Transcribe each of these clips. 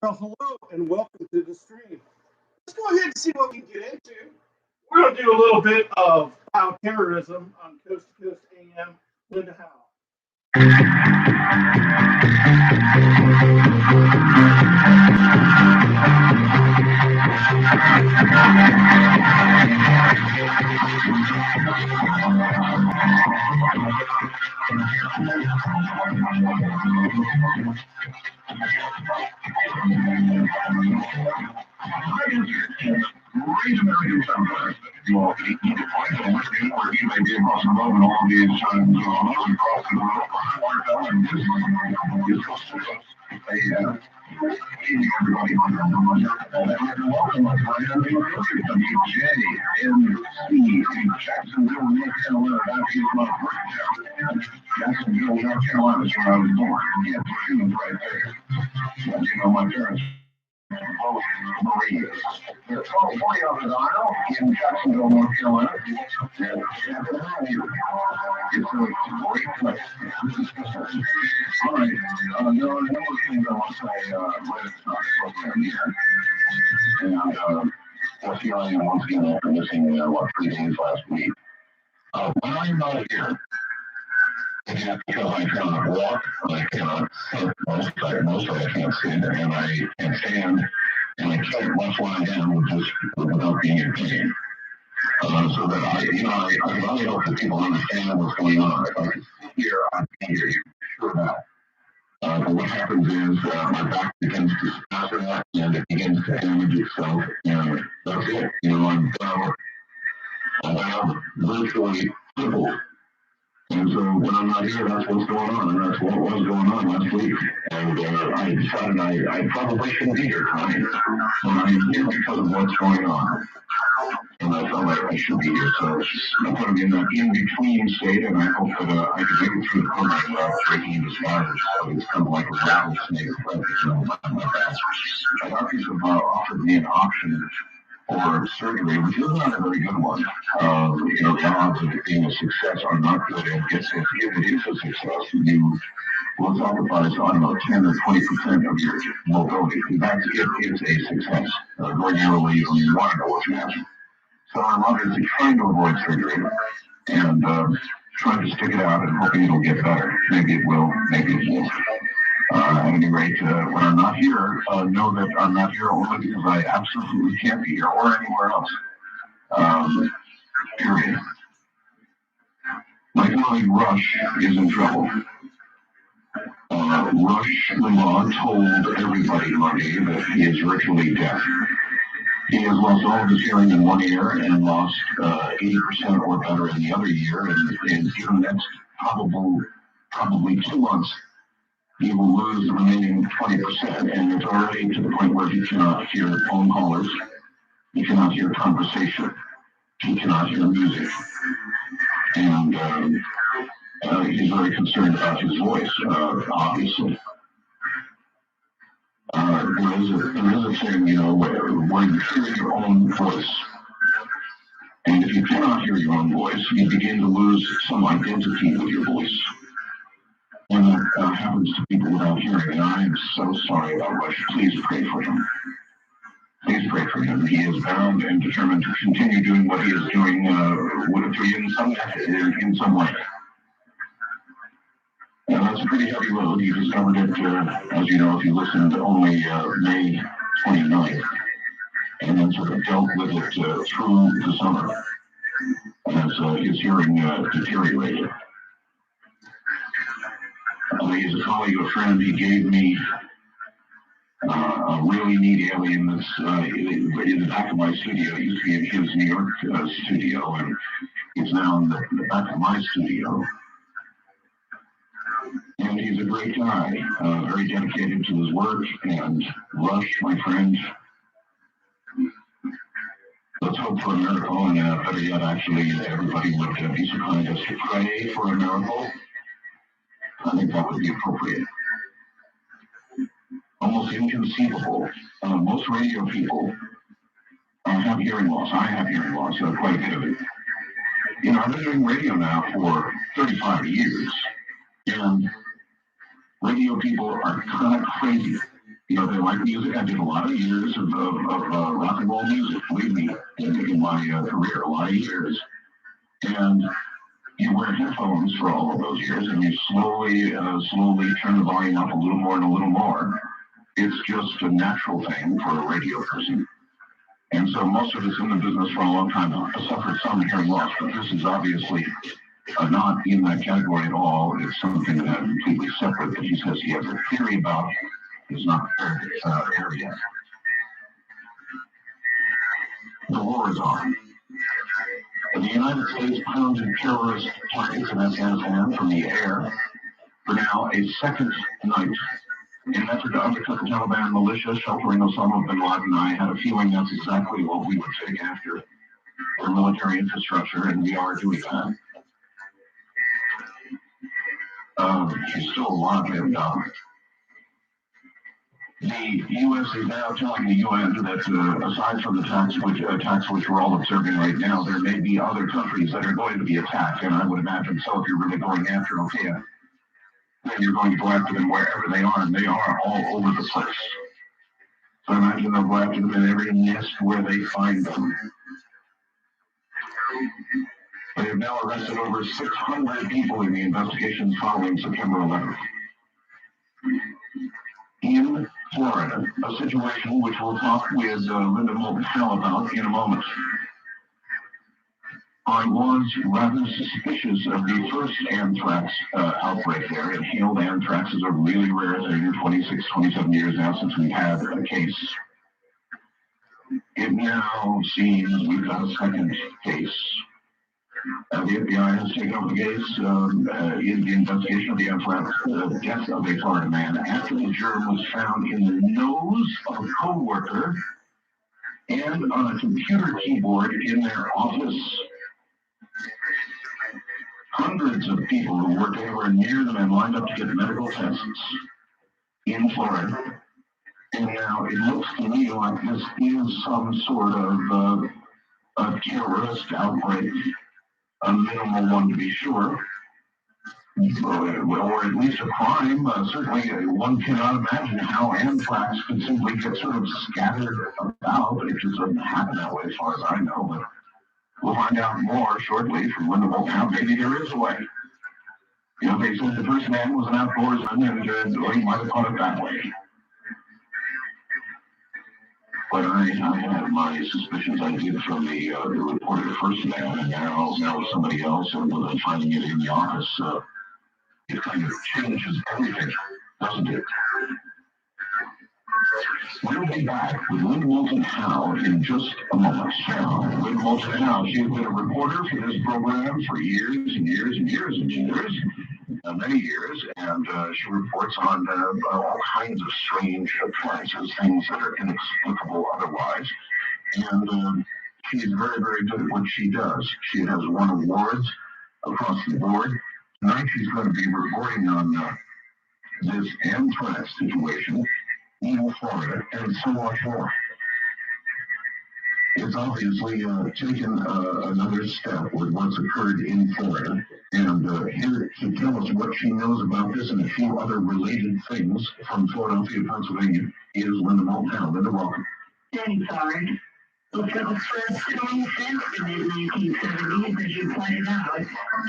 Well, hello and welcome to the stream. Let's go ahead and see what we can get into. We're going to do a little bit of bioterrorism on Coast to Coast AM. Linda Howe. Great American Southwest. You all can eat the point and listen or you may be across the globe in all these times zones across the world. And this is Coast to Coast. Evening, everybody. And welcome, my friend. WJNC in Jacksonville, North Carolina. That is my breakdown. Jacksonville, North Carolina is where I was born. Yeah, it's right there. You know, my parents. Marines. There's 40 of us in Jacksonville, North Carolina. And happy to have you. It's a great place. All right. There are a number of things I want to say right at the start of the program here. And what's feeling once again after missing, 3 days last week. When I'm not here, because I cannot walk, I cannot sit, mostly I can't sit, and I can stand, and I can't much lie down just without being in pain. So that I can only hope that people understand what's going on. If I could sit here, I'd be here, sure that. But what happens is my back begins to spasm and it begins to damage itself, and that's it. I'm down virtually crippled. And so when I'm not here, that's what's going on, and that's what was going on last week. And I decided I probably shouldn't be here tonight, but I'm here because of what's going on. And I felt like I should be here, so I'm putting in that in-between state, and I hope that I can make it through the program without breaking into spasms. So it's kind of like a rattlesnake, my back. My doctors have offered me an option for surgery, which is not a very good one. The odds of it being a success are not good. And if it is a success, you will sacrifice, 10 or 20% of your mobility. That's if it's a success. Ordinarily, you want to know what you have. So I'm obviously trying to avoid surgery and trying to stick it out and hoping it'll get better. Maybe it will, maybe it won't. At any rate, when I'm not here, know that I'm not here only because I absolutely can't be here or anywhere else. Period. My colleague Rush is in trouble. Rush Limbaugh told everybody Monday that he is virtually deaf. He has lost all of his hearing in one ear and lost 80% or better in the other ear, and in the next probably 2 months, he will lose the remaining 20%, and it's already to the point where he cannot hear phone callers, he cannot hear conversation, he cannot hear music, and he's very concerned about his voice, obviously. There is a thing, where you hear your own voice, and if you cannot hear your own voice, you begin to lose some identity with your voice. And that happens to people without hearing, and I am so sorry about Rush. Please pray for him. Please pray for him. He is bound and determined to continue doing what he is doing in some way. And that's a pretty heavy load. You discovered it, as you know, if you listened only May 29th, and then sort of dealt with it through the summer as his hearing deteriorated. He's a colleague, a friend. He gave me a really neat alien that's in the back of my studio. It used to be in his New York studio, and it's now in the back of my studio. And he's a great guy, very dedicated to his work. And Rush, my friend, let's hope for a miracle. And better yet, actually, everybody would be so kind as to pray for a miracle. I think that would be appropriate. Almost inconceivable. Most radio people have hearing loss. I have hearing loss, quite a bit of it. I've been doing radio now for 35 years, and radio people are kind of crazy. You know, they like music. I did a lot of years of rock and roll music, believe me, in my career, a lot of years. And you wear headphones for all of those years, and you slowly turn the volume up a little more and a little more. It's just a natural thing for a radio person. And so most of us in the business for a long time have suffered some hearing loss, but this is obviously not in that category at all. It's something that completely separate that he says he has a theory about. Is not area. The war is on. The United States pounded terrorist targets in Afghanistan from the air for now a second night in an effort to undercut the Taliban militia sheltering Osama bin Laden. I had a feeling that's exactly what we would take after their military infrastructure, and we are doing that. He's still alive, they haven't died. The U.S. is now telling the UN that aside from the attacks which we're all observing right now, there may be other countries that are going to be attacked, and I would imagine so if you're really going after Al-Qaeda, then you're going to go after them wherever they are, and they are all over the place. So I imagine they'll go after them in every nest where they find them. They have now arrested over 600 people in the investigations following September 11th. In Florida, a situation which we'll talk with Linda Moulton-Howe about in a moment. I was rather suspicious of the first anthrax outbreak there. Inhaled anthrax is a really rare thing, 26, 27 years now since we've had a case. It now seems we've got a second case. The FBI has taken over the case in the investigation of the anthrax death of a Florida man after the germ was found in the nose of a co-worker and on a computer keyboard in their office. Hundreds of people who worked anywhere near them and lined up to get medical tests in Florida. And now it looks to me like this is some sort of a terrorist outbreak. A minimal one to be sure, or at least a crime. Certainly, one cannot imagine how anthrax could simply get sort of scattered about. It just doesn't happen that way, as far as I know. But we'll find out more shortly from Linda Moulton-Howe. Maybe there is a way. You know, they said the first man was an outdoorsman, and he might have caught it that way. But I had my suspicions. I did from the reporter first man, and now somebody else, and then finding it in the office, it kind of changes everything, doesn't it? We'll be back with Linda Moulton-Howe in just a moment. Linda Moulton-Howe, she has been a reporter for this program for years and years and years and years. Many years, and she reports on all kinds of strange occurrences, things that are inexplicable otherwise. And she is very, very good at what she does. She has won awards across the board. Tonight she's going to be reporting on this anthrax situation in Florida and so much more. It's obviously taken another step with what's occurred in Florida. And here to tell us what she knows about this and a few other related things from Philadelphia, Pennsylvania, is Linda Moulton-Howe. Linda, welcome. Thanks, Art. Well, for the first time since the mid-1970s, as you pointed out,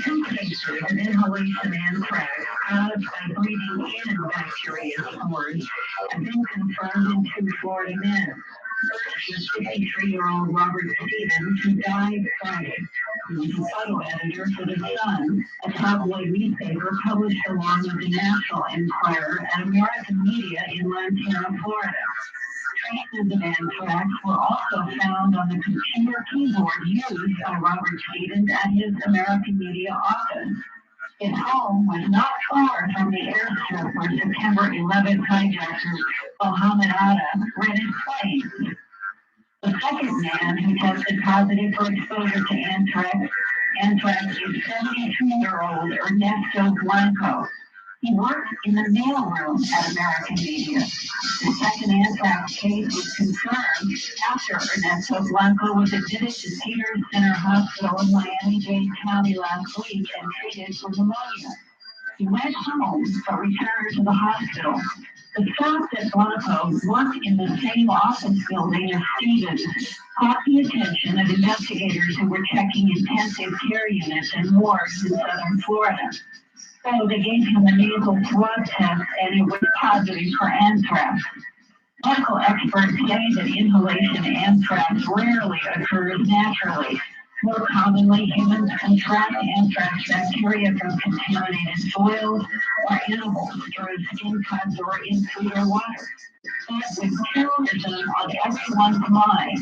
2 cases of inhalation anthrax caused by breathing in bacteria spores have been confirmed in 2 Florida men. First, the 63-year-old Robert Stevens, who died Friday. He was a photo editor for The Sun, a tabloid newspaper published along with the National Enquirer and American Media in Montana, Florida. Traces of anthrax were also found on the computer keyboard used by Robert Stevens at his American Media office. His home was not far from the airstrip where September 11th hijackers Mohammed Atta rented planes. The second man who tested positive for exposure to anthrax is 72-year-old Ernesto Blanco. He worked in the mailroom at American Media. The second anthrax case was confirmed after Ernesto Blanco was admitted to Cedars Center Hospital in Miami-Dade County last week and treated for pneumonia. He went home but returned to the hospital. The fact that Blanco worked in the same office building as Stevens caught the attention of investigators who were checking intensive care units and wards in southern Florida. So they gave him a nasal swab test and it was positive for anthrax. Medical experts say that inhalation anthrax rarely occurs naturally. More commonly, humans contract anthrax bacteria from contaminated soils or animals through skin cuts or in food or water. But with terrorism on everyone's mind,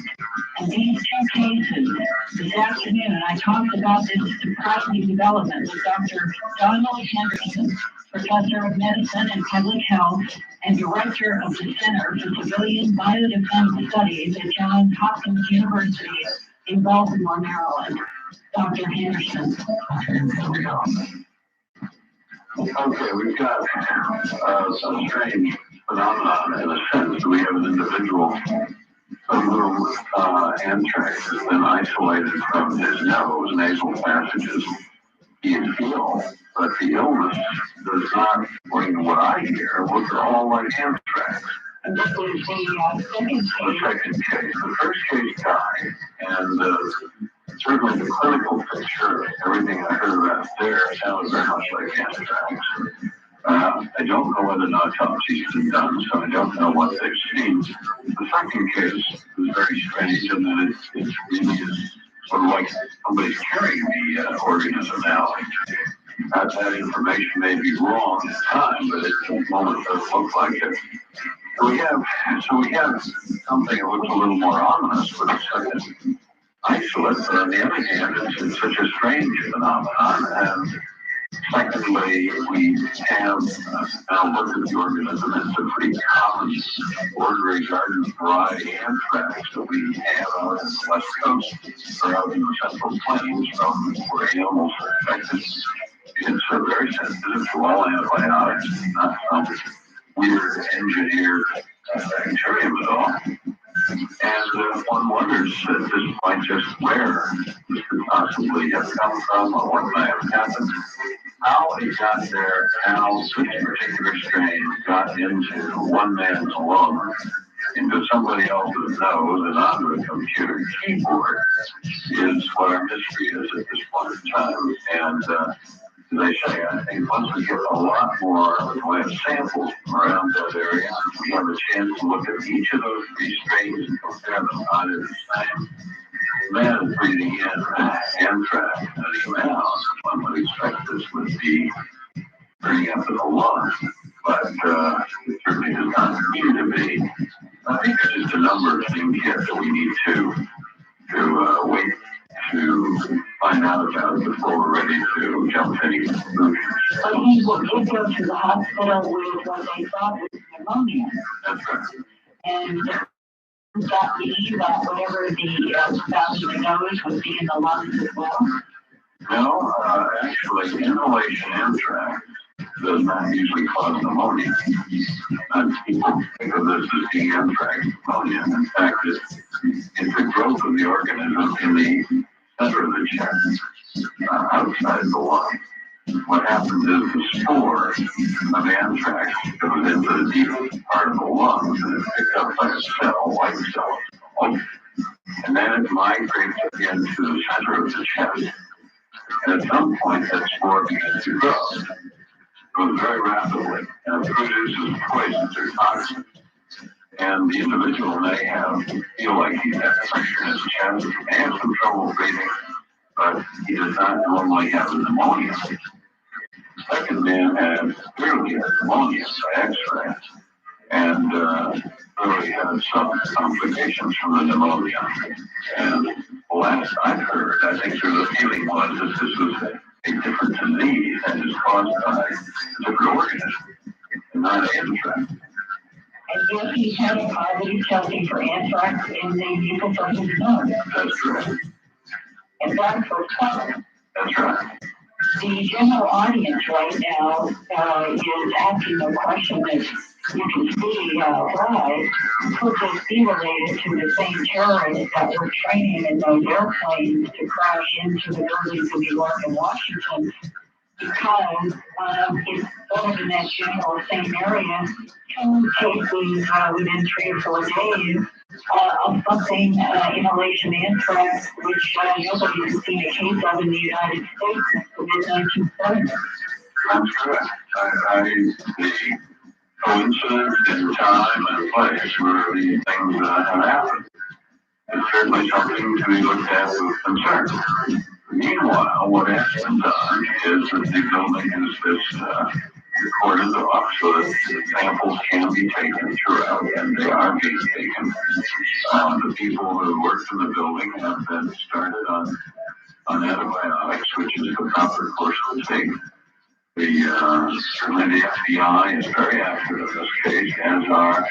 and these two cases, this afternoon, I talked about this surprising development with Dr. Donald Henderson, Professor of Medicine and Public Health and Director of the Center for Civilian Biodefense Studies at Johns Hopkins University in Baltimore, Maryland. Dr. Henderson. Okay, we've got some strange phenomenon in a sense. We have an individual from whom anthrax has been isolated from his nose, nasal passages. He is ill, but the illness does not, according to what I hear, look at all like anthrax. And this is the second case. The first case died, and certainly the clinical picture, everything I heard about there sounds very much like anthrax. I don't know whether an autopsy has been done, so I don't know what they've seen. The second case is very strange in that it really is sort of like somebody's carrying the organism now. That information may be wrong at the time, but at the moment it does look like it. So we have something that looks a little more ominous with a second isolate, but on the other hand, it's such a strange phenomenon. And secondly, we have now looked at the organism. It's a pretty common ordinary garden variety anthrax that we have out on the west coast or out in the central plains from where animals are infected. It's very sensitive to all antibiotics, not some weird engineered bacterium at all. And one wonders at this point just where this could possibly have come from or what might have happened, how it got there, how this particular strain got into one man's lung, into somebody else's nose and onto a computer keyboard is what our mystery is at this point in time. And as I say, I think once we get a lot more in the way of samples from around that area, we have a chance to look at each of those three strains and compare them. Either the same man is breathing in anthrax, and even else, one would expect this would be burning up in the lungs, but it certainly does not seem to be. I think there's just a number of things here that we need to wait to find out about before we're ready to jump to any conclusions. But he did go to the hospital with what they thought was pneumonia. That's right. And that mean that whatever the spout in the nose would be in the lungs as well? No, actually, inhalation anthrax does not usually cause pneumonia. People think of this as the anthrax pneumonia. In fact, it's the growth of the organism in the center of the chest, outside the lung. What happens is the spore of anthrax goes into the deep part of the lungs and is picked up by a cell, white cell, and then it migrates again to the center of the chest. And at some point, that spore begins to grow. It grows very rapidly and produces poisons or toxins. And the individual may feel like he has pressure in his chest, he may have some trouble breathing, but he does not normally have pneumonia. The second man had clearly had pneumonia by X-ray, and clearly had some complications from the pneumonia. And the last I've heard, I think the feeling was that this was a different disease and is caused by a different organism, and not anthrax. And yet he had a positive testing for anthrax in the people from his nose. That's correct. And that's for fun. That's right. The general audience right now is asking a question that you can see why could this be related to the same terrorists that were training in those airplanes to crash into the buildings in New York and Washington because it's sort of in that general same area. Two cases within 3 or 4 days of something inhalation anthrax, which nobody has seen a case of in the United States since the mid-1970s. That's correct. The coincidence in time and place where these things have happened is certainly something to be looked at with concern. Meanwhile, what has been done is that the building is this recorded off so that samples can be taken throughout, and they are being taken. The people who worked in the building have been started on antibiotics, which is the proper course to take. Certainly the FBI is very active in this case, as are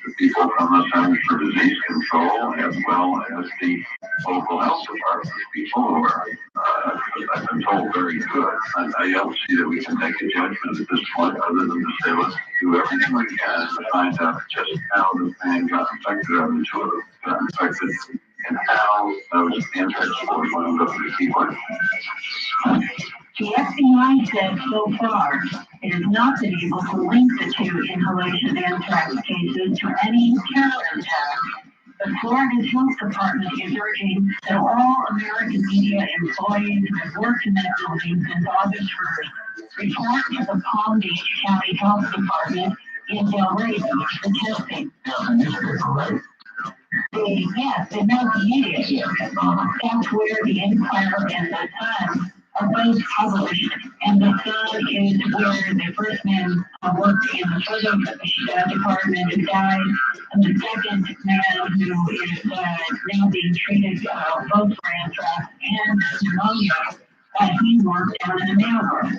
the people from the Centers for Disease Control, as well as the local health department people who are, I've been told, very good. I don't see that we can make a judgment at this point other than to say let's do everything we can to find out just how the thing got infected, or the two of them got infected, and how those anthrax spores wound up in the people. The FBI said so far it has not been able to link the two inhalation anthrax cases to any terror attack. But Florida's health department is urging that all American media employees who have worked in that building since August 1st report to the Palm Beach County Health Department in Del Rey for testing. Yeah, the newspaper, right? Yes, the American media here. That's where the Empire and the Sun are both published, and the Sun is where the first man worked in the photo department who died, and the second man who is now being treated both for anthrax and pneumonia. He worked down in a mailroom.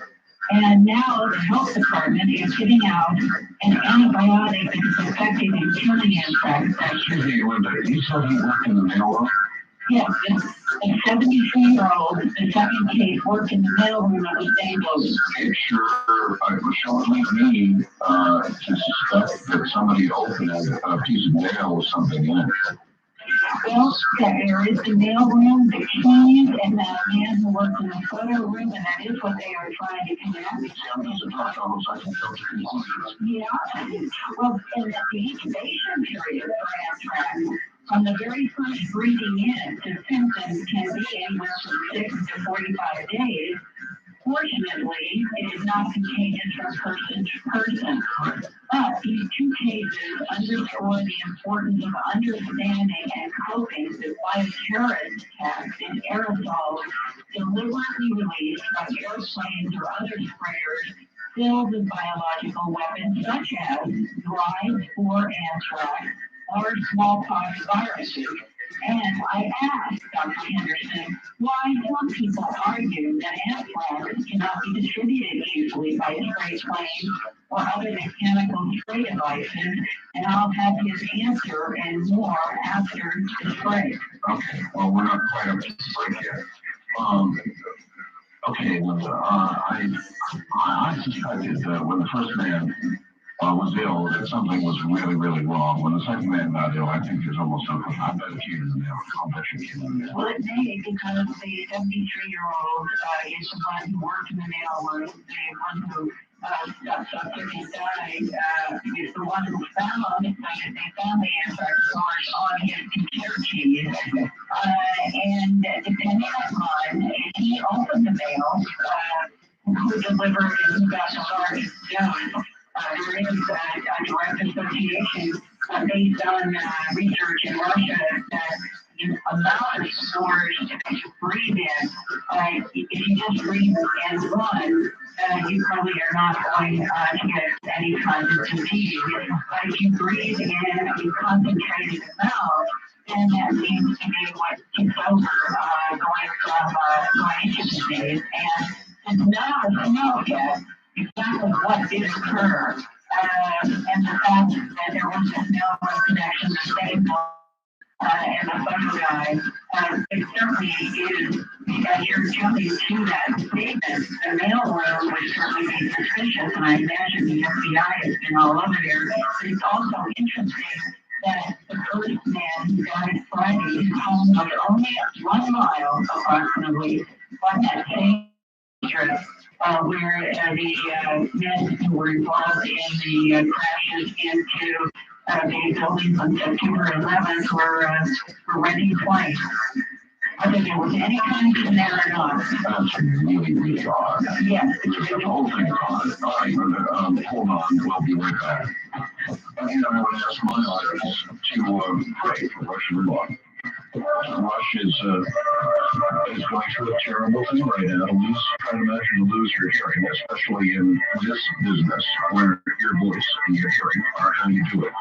And now the health department is giving out an antibiotic that is effective in killing anthrax. Excuse me, Linda, you said he worked in the mailroom? Yes, a 73-year-old, the second case, worked in the mailroom of the same building. It sure would lead me to suspect that somebody opened a piece of mail with something in it. Well, there is the mailroom, the keys, and that man who worked in the photo room, and that is what they are trying to connect. Yeah, well, in the incubation period for anthrax, from the very first breathing in, the symptoms can be anywhere from 6 to 45 days. Fortunately, it is not contagious from person to person. But these two cases underscore the importance of understanding and coping with bioterrorist attacks in aerosols deliberately released by airplanes or other sprayers filled with biological weapons such as dried spore anthrax or smallpox viruses. And I asked Dr. Henderson why some people argue that anthrax cannot be distributed easily by spray planes or other mechanical spray devices, and I'll have his answer and more after the spray. Okay, well, we're not quite up to the break yet. Okay, Linda, I suspected that when the first man was ill, that something was really, really wrong. When the second man got ill, I think there's almost something. I bet it came in the mail. I'll bet you came in the mail. Well, it may, because the 73-year-old is the one who worked in the mailroom, the one who got something and died, is the one who found, they found the anthrax source on his computer keys. And depending upon, he opened the mail, who delivered and who got the largest dose. There is a direct association based on research in Russia that the amount of spores that you breathe in, if you just breathe in one, you probably are not going to get any kind of disease. But if you breathe in a concentrated amount, then that seems to be what takes over going into disease. And since none of us know yet exactly what did occur, and the fact that there was a mailroom connection, the same and the photo guy, it certainly is, as you're jumping to that statement, the mailroom would certainly be suspicious, and I imagine the FBI has been all over there. But it's also interesting that the first man who died Friday, his home was only 1 mile approximately from that same district where the men who were involved in the crashes into the buildings on September 11th were renting twice. Whether there was any connection there or not. That's really, really odd. Yes. The whole thing's odd. All right, hold on. We'll be right back. And I would ask my audience to pray for Russian law. Rush is going through a terrible thing right now. Try to imagine to lose your hearing, especially in this business where your voice and your hearing are how you do it.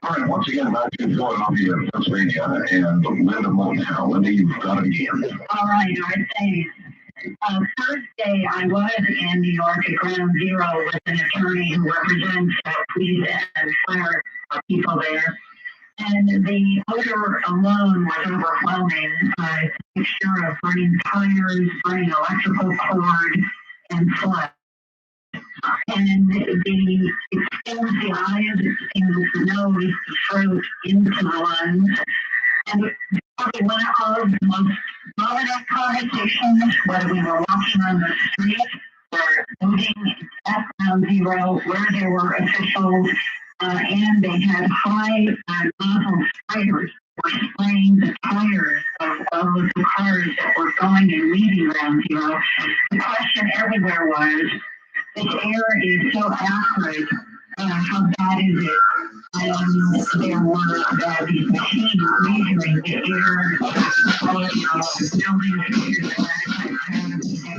All right, once again, back to Philadelphia, Pennsylvania, and Linda Motown. Linda, you've got it again. All right, thanks. Thursday, I was in New York at Ground Zero with an attorney who represents police and fire people there. And the odor alone was overwhelming. A mixture of burning tires, burning electrical cord, and sweat. And the extends the eyes, it extends the nose, the throat, into the lungs. And it probably one of the most dominant conversations when we were walking on the street or moving at Ground Zero where there were officials and they had high nozzle sprayers were spraying the tires of all of the cars that were going and leaving Ground Zero. The question everywhere was, this air is so acrid, how bad is it? And there were these machines measuring the air of buildings, that kind of thing.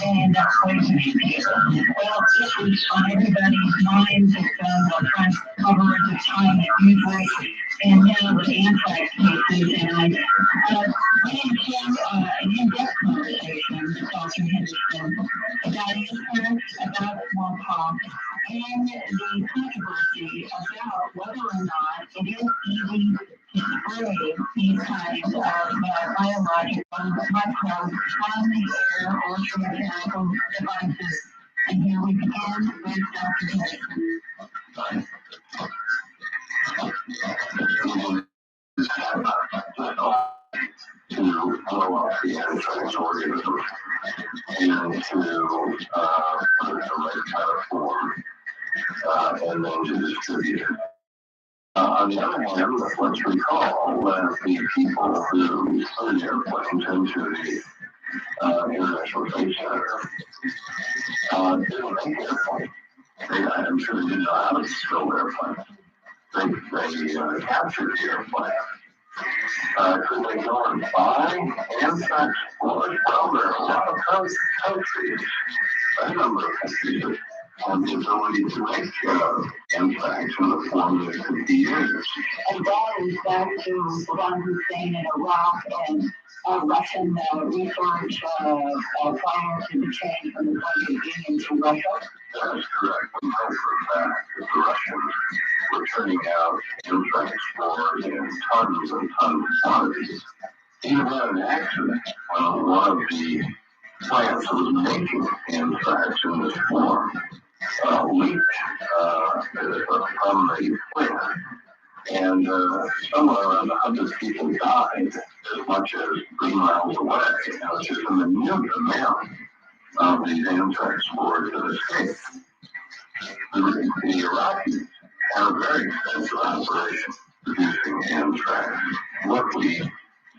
And end up poisoning people. Well, it was on everybody's minds. It's on the front cover at the time of Newsweek, and now with anthrax cases. And I went into an in-depth conversation with Dr. Henderson about anthrax, about smallpox, and the controversy about whether or not it is easy to spray these kinds of biological microbes from the air or through mechanical devices. And here we begin with Dr. Henderson. To blow up the anthrax organism and to put it in the right kind of form and then to distribute it. On the other hand, let's recall that the people who flew the airplanes into the International Space Center didn't make airplanes. I'm sure they didn't know how to build airplanes. They captured the airplane. Could they go and buy anthrax spores? Well, there are a lot of countries, a number of countries that have the ability to make anthrax in the form that it could be used. And that is back to Saddam Hussein in Iraq and Russian research prior to the change from the Soviet Union to Russia. That is correct. We know for a fact that the Russians were turning out anthrax spores in tons and tons of quantities. Even had an accident on one of the plants that was making anthrax in this form leaked from the plant. And somewhere around 100 people died, as much as 3 miles away. Now, it's just a minute amount of these anthrax spores that escaped. The Iraqis had a very expensive operation producing anthrax. What we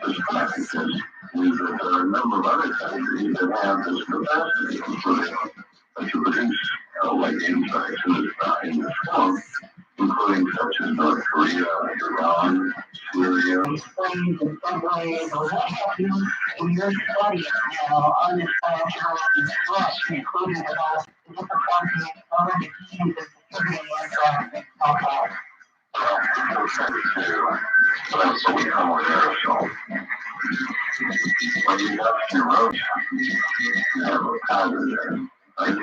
suspect is that there are a number of other countries that have this capacity to produce like anthrax in this form, including such as North Korea, Iran, Syria. Planes and subways, or what have you, in your studies now on this bioterrorism threat, including about the difficulty of the teams of distributing anthrax and smallpox. So we come with aerosol. When you got your road, you have a powder there. Right?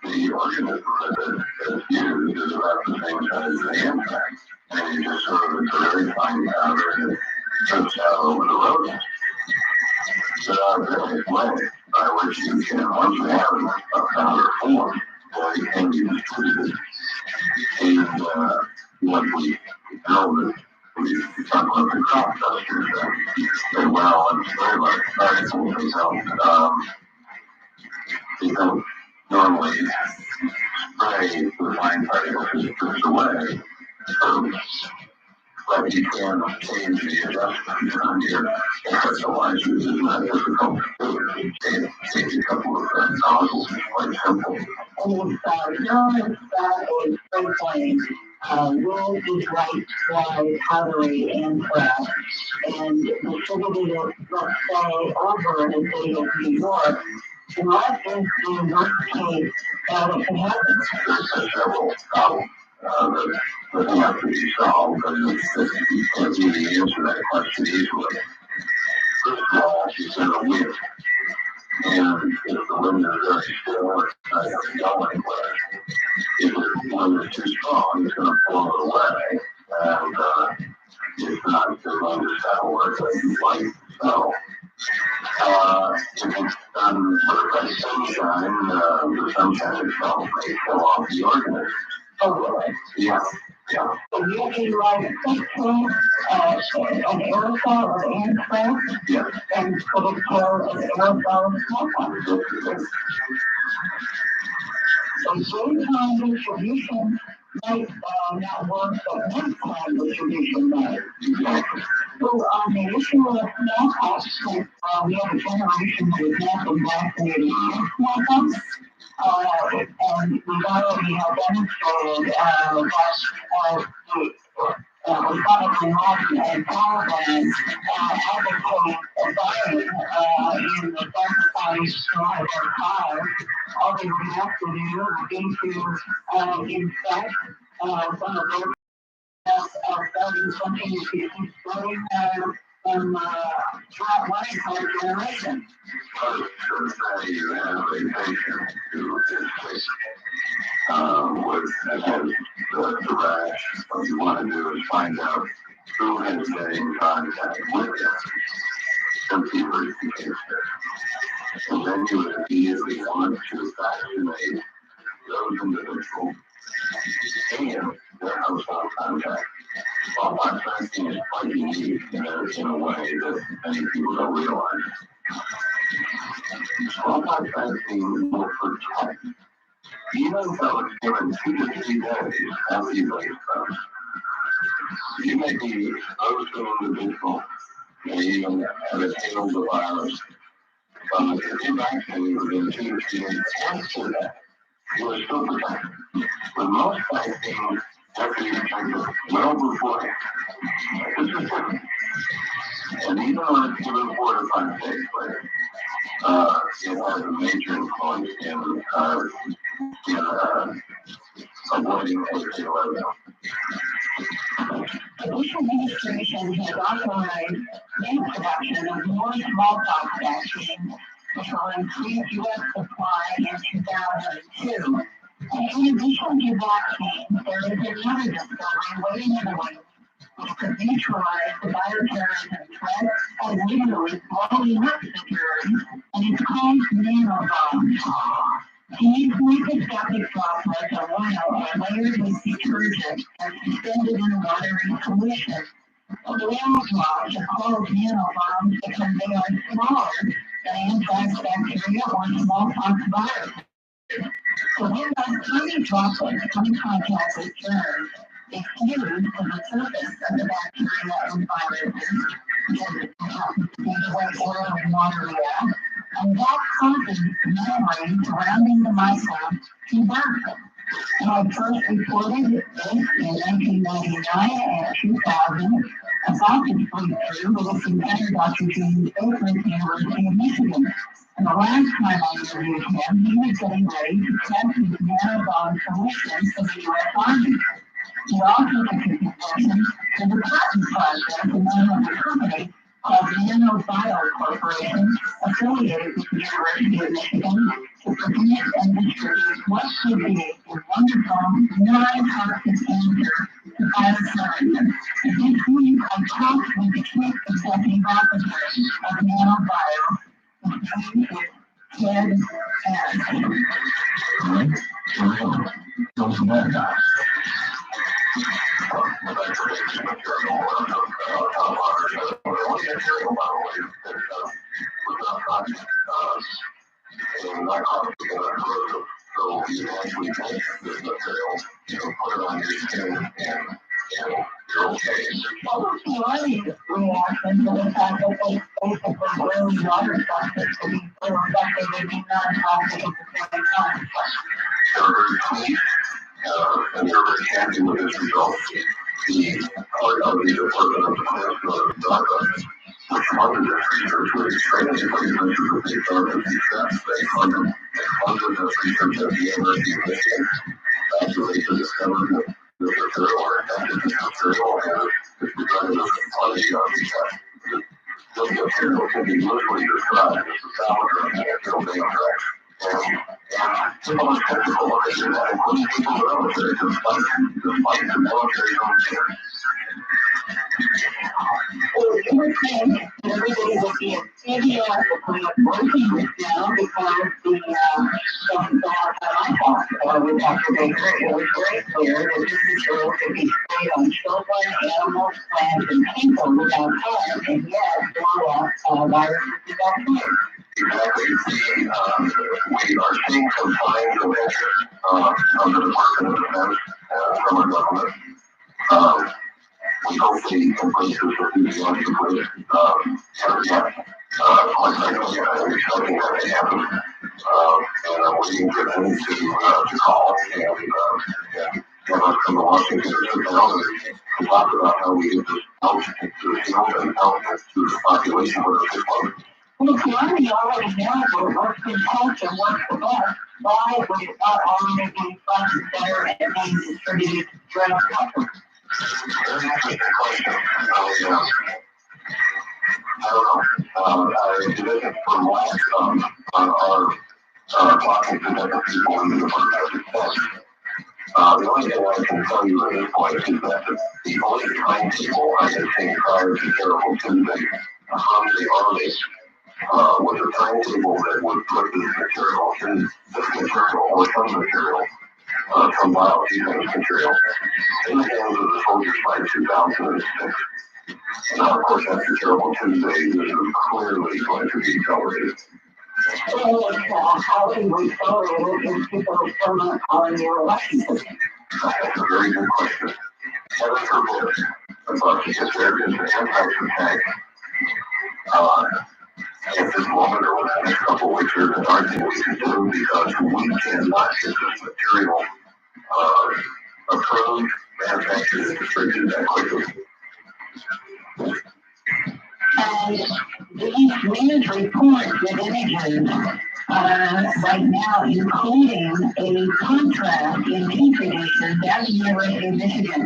The organism that is used is about the same size as the anthrax. And you just sort of, it's a very fine powder and it drips out over the rodent. There are various ways by which you can, once you have a powder form, it can be distributed. And what we know that we talk about the crop dusters that well and very much articles they don't normally spray the fine particles just away. But you can change the adjustment on your fertilizers. It's not difficult to do. It takes a couple of nozzles. It's quite simple. And knowing that is proclaimed, will is right, dry, powdery, and fresh, and distributed it, let's say, over the state of New York. What is the worst case that it could happen? There's several problems that have to be solved, but you can't really answer that question easily. First of all, she said a wind. And if the wind is very still, it's not going to go anywhere. If the wind is too strong, it's going to blow it away. And it's not going to settle where it's like so. If it's done by sunshine, the sunshine itself may kill off the organism. Oh, really? Yeah. Yeah. So you can like picture an aerosol of anthrax Yeah. and put it kill an aerosol of smallpox. So daytime distribution might not work, but nighttime distribution might. Exactly. So on the issue of smallpox, we have a generation that is not been vaccinated against smallpox. And we've already demonstrated that we got it in Latin and Taliban advocate dying in the sacrifice of their cause. All they would have to do would be to infect some of their starting something that keep spreading from running for a generation. Say you have a patient who is sick has the rash. What you want to do is find out who has been in contact with it since he was infected. And then you would immediately want to vaccinate those individuals and their household contact. Smallpox vaccine is quite unique in a way that many people don't realize. Smallpox vaccine will protect, even though it's given 2 to 3 days after you get exposed. You may be exposed to an individual, may even have inhaled the virus, but if you're vaccinated within 2 to 3 days after that, you are still protected. But most vaccines have to be protected well beforehand. This is different. And even when it's given 4 to 5 days later, it has a major influence in avoiding HPV. The Bush administration has authorized mass production of more smallpox vaccines, which will increase U.S. supply in 2002. And in addition to vaccines, there is another discovery waiting in the wings, which could neutralize the bioterrorism threat and literally blowing up security, and it's called nanobombs. These microscopic droplets of oil are layered with detergent and suspended in a watery solution. The oil drops are called nanobombs because they are smaller than anthrax bacteria or smallpox virus. So when those tiny droplets come in contact with germs, they fuse to the surface of the bacteria and viruses, the way oil and water react, and that causes the membrane surrounding the microbe to burst. And I first reported this in 1999 and 2000 about this breakthrough with its inventor, Dr. James Baker at the University of Michigan. And the last time I interviewed him, he was getting ready to test his nanobomb solution for the U.S. Army. He also took his invention to the patent process in another company called Nanobio Corporation, affiliated with the University of Michigan, to produce and distribute what should be a wonderful non-toxic answer to bioterrorism. And this week, I talked with the chief executive officer of Nanobio, his name is Ted Harris. men. And not complicated corrosive. So you actually take this material, you can put it on your skin, and you're okay. Well, the reaction to the fact that they basically really water toxic to be so effective and be non-toxic at the same time. They're very clean, and they're very happy with this result. The part of the Department of Defense, which funded this research, was extremely research because they started success. They funded this research at the University of Michigan after they discovered that this material or invented this material and it's regarded as a research. This material can be loosely described as a solid or natural dangerous. And people are skeptical of it, and that includes people in the military, despite the military's own standards. Well, you would think that everybody would be enthusiastically embracing this now because I talked with Dr. Baker. It was very clear that this material could be sprayed on children, animals, plants, and people without harm, and yet throw off viruses and bacteria. Exactly. We are seeing some signs of interest from the Department of Defense from our government. We hope they embrace this enthusiastically. Yet, quite frankly, I'm expecting that to happen. And I'm waiting for them to call and have us come to Washington and sit down and talk about how we get this out into the field and out into the population where it's exploded. Well, if you already know what's been touched and what's the best, why would it not already be front and center and being distributed to the country? Very interesting question. I don't know. I did it for a while on our talking to different people in the Department of Defense. The only thing I can tell you at this point is that the only timetable I had seen prior to Terrible Tuesday from the Army was a timetable that would put this material or some material from biodefense material in the hands of the soldiers by 2006. Now, of course, after Terrible Tuesday, this is clearly going to be accelerated. How can we accelerate it if people are still not calling your election system? That's a very good question. Heaven forbid, but if there is an anti-attack at this moment or within the next couple of weeks, there's an argument we can do because we cannot get this material approved, manufactured, and distributed that quickly. These news reports with images right now, including a contrast in Petri dishes at the University of Michigan,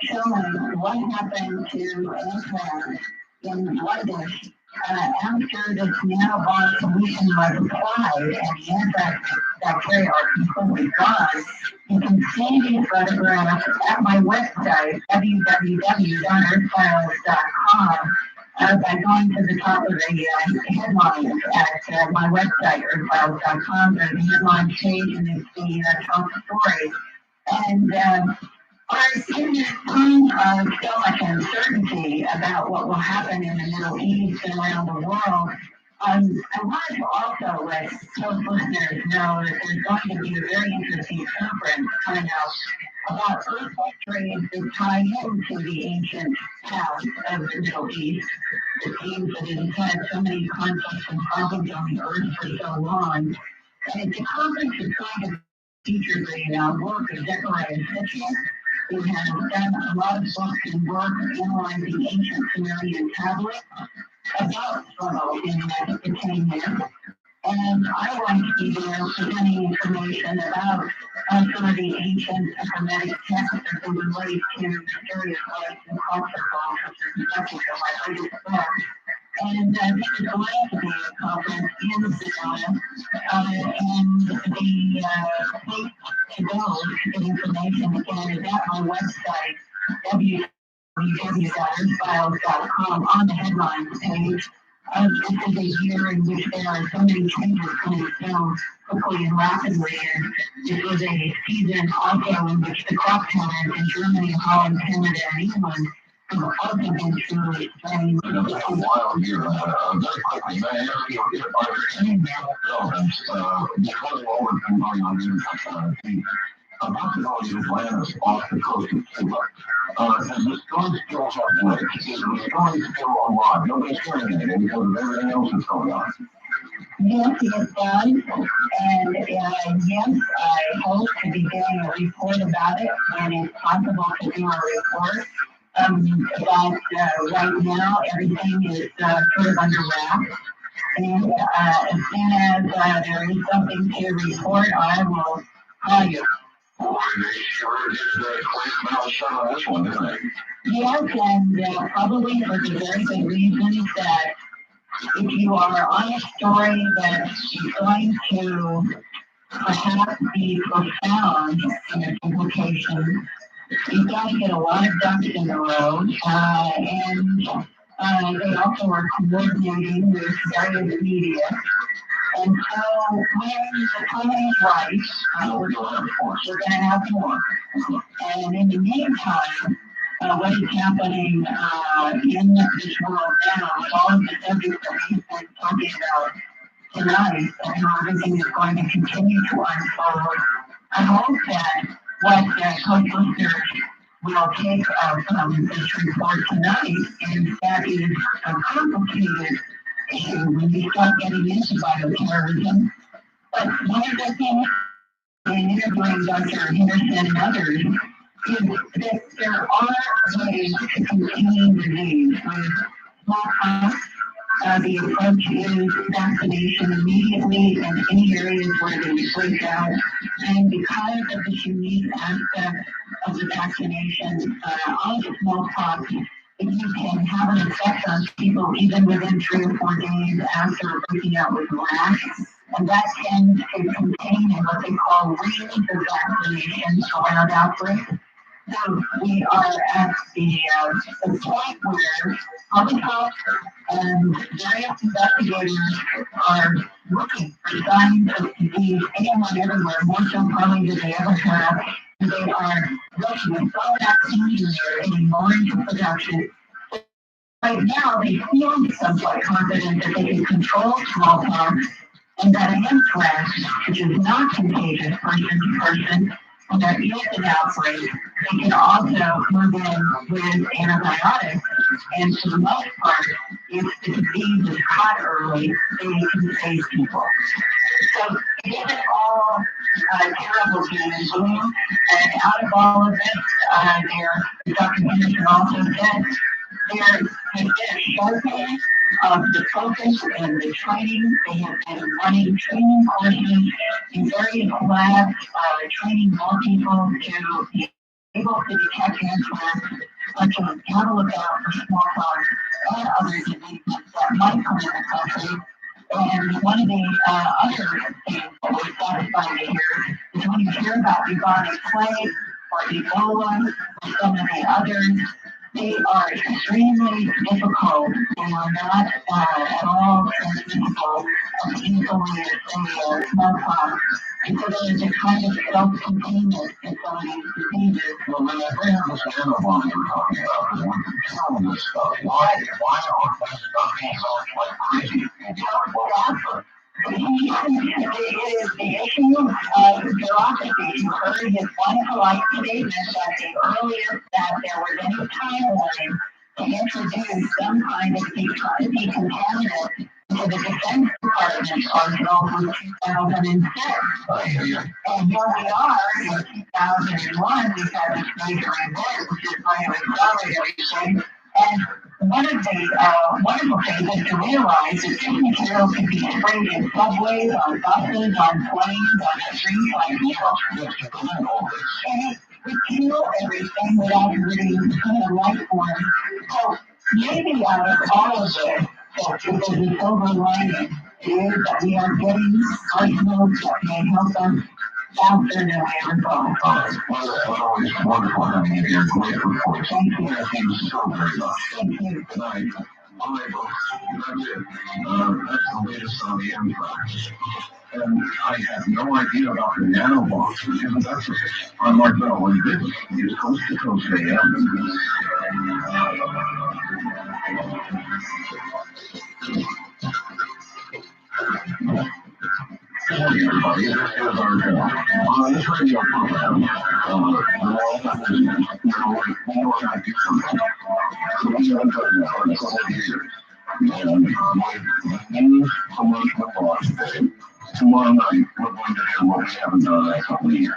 showing what happened to anthrax in the blood dish after this nanobot solution was applied and the anthrax bacteria are completely gone. You can see these photographs at my website, www.earthfiles.com. By going to the top of the headlines at my website, earthfiles.com, there's a headline page and it's the top story. And in this time of so much uncertainty about what will happen in the Middle East and around the world, I wanted to also let those listeners know that there's going to be a very interesting conference coming out about earth trades that tie into the ancient past of the Middle East. It seems that it has had so many conflicts and problems on the earth for so long. And the conference is going to feature the work of Zechariah Sitchin, who has done a lot of books and work analyzing ancient Sumerian tablets about struggles in Mesopotamia. And I want to be there presenting information about some of the ancient Hermetic texts that they relate to various rites and protocols, which is the subject of my latest book. And this is going to be a conference in Sedona, and the place to go to get information again is at my website, www.earthfiles.com, on the headlines page. This is a year in which there are so many changes coming so quickly and rapidly. And this was a season also in which the crop patterns in Germany, Holland, Canada, and England have also been through very wild year. Very quickly, may I ask you if are there any now developments because of all that's been going on in the possibility of Atlantis off the coast of Cuba? Does the story still have legs? Is the story still alive? Nobody's hearing anything because of everything else that's going on. Yes, it does. And yes, I hope to be doing a report about it when it's possible to do a report. But right now, everything is sort of under wraps. And as soon as there is something to report, I will call you. Boy, they sure did a quick mouth shut on this one, didn't they? Yes, and probably for the very good reasons that if you are on a story that is going to perhaps be profound in its implications, you've got to get a lot of ducks in a row, and they also are coordinating with various media. And so when the time is right, we're going to have more. And in the meantime, what is happening in this world now, with all of the subjects that we've been talking about tonight, and how everything is going to continue to unfold, I hope that what Coach Research will take from this report tonight is that is a complicated issue when you start getting into bioterrorism. But one of the things in interviewing Dr. Henderson and others is that there are ways to contain disease with smallpox. The approach is vaccination immediately in any areas where they break out. And because of this unique aspect of the vaccination of smallpox, you can have an effect on people even within 3 or 4 days after breaking out with a rash. And that tends to contain in what they call rings of vaccination around outbreaks. So we are at the point where public health and various investigators are looking for signs of disease anyone everywhere, more so probably than they ever have. And they are looking at some vaccines and they're getting more into production. Right now, they feel somewhat confident that they can control smallpox and that anthrax, which is not contagious person to person, and there is an outbreak, they can also move in with antibiotics. And for the most part, if the disease is caught early, they can save people. So given all terrible doom and gloom, and out of all of this, Dr. Henderson also said, there has been a sharpening of the focus and the training. They have been running training courses in various labs, training more people to be able to detect anthrax, to how to look out for smallpox and other diseases that might come in the country. And one of the other things that we're satisfied to hear is when you hear about bubonic plague or Ebola or some of the others, they are extremely difficult. They are not at all transmissible as easily as smallpox. And so there is a kind of self-containment in some of these diseases. Well, when I bring up this antibody you're talking about, because we're telling this stuff, why are things not being developed like crazy? It is the issue of bureaucracy. You heard his one polite statement that the earliest that there was any timeline to introduce some kind of decontaminant to the Defense Department's arsenal was 2006. And here we are in 2001, we've had this major event, which is going to accelerate everything. And one of the wonderful things is to realize that this material can be sprayed in subways, on buses, on planes, on the streets, on people. And it would kill everything without really putting a life form. So maybe out of all of this, there's a silver lining is that we are getting arsenals that may help us faster than we ever thought. Well, always wonderful having you here. Great report. Thank you. Thank you so very much. Thank you. Good night. All right, folks, that's it. That's the latest on the anthrax. And I have no idea about the nanobots because that's I'm like, no, and this is Coast to Coast AM. Hey everybody, this is our this radio program. We know how to do something. So we haven't done now in a couple of years. And my news promotional boss today. Tomorrow night, we're going to do what we haven't done in a couple of years.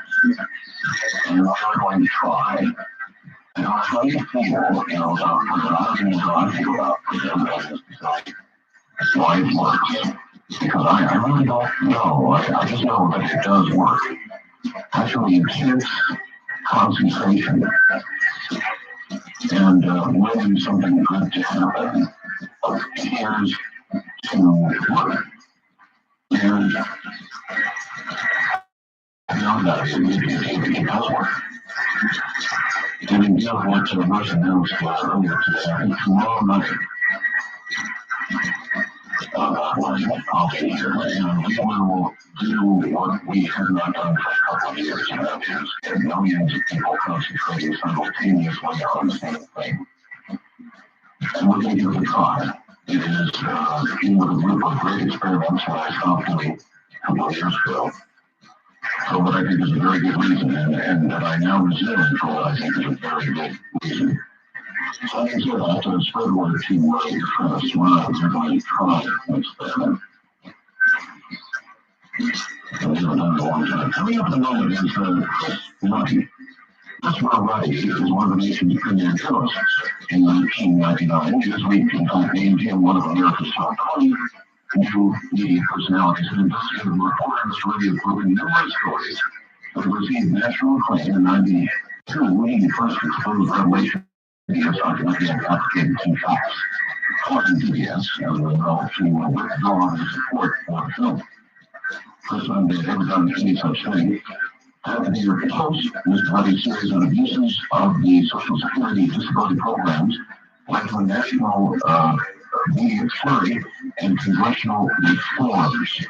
And we're going to try. And how you feel, about personality, how I feel about personality, why it works. Because I really don't know. I just know that it does work. Actually, intense concentration and willing something good to happen appears to work. And beyond that, it does work. And again, what Russ announced earlier today, I think tomorrow night, I'll be here, and we will do what we have not done for a couple of years, and that is get millions of people concentrating simultaneously on the same thing. And we're going to give it a try. It is with a group of great experiments that I stopped doing a couple of years ago. So what I think is a very good reason, and that I now resume for what I think is a very good reason. So I said, I have to spread word to your friends. We're going to try an experiment. So we haven't done it in a long time. Coming up in a moment is Chris Ruddy. Chris Ruddy is one of the nation's premier journalists. In 1999, Newsweek, in fact, named him one of America's top 20 new media personalities. An investigative reporter in this radio has broken numerous stories that have received national acclaim. In 92, he first exposed revelation PBS documentary and complicated key facts, causing PBS as a result to withdraw their support for the film. First time they had ever done any such thing. After the year post, Mr. Ruddy's series on abuses of the Social Security disability programs led to a national media flurry and congressional reforms.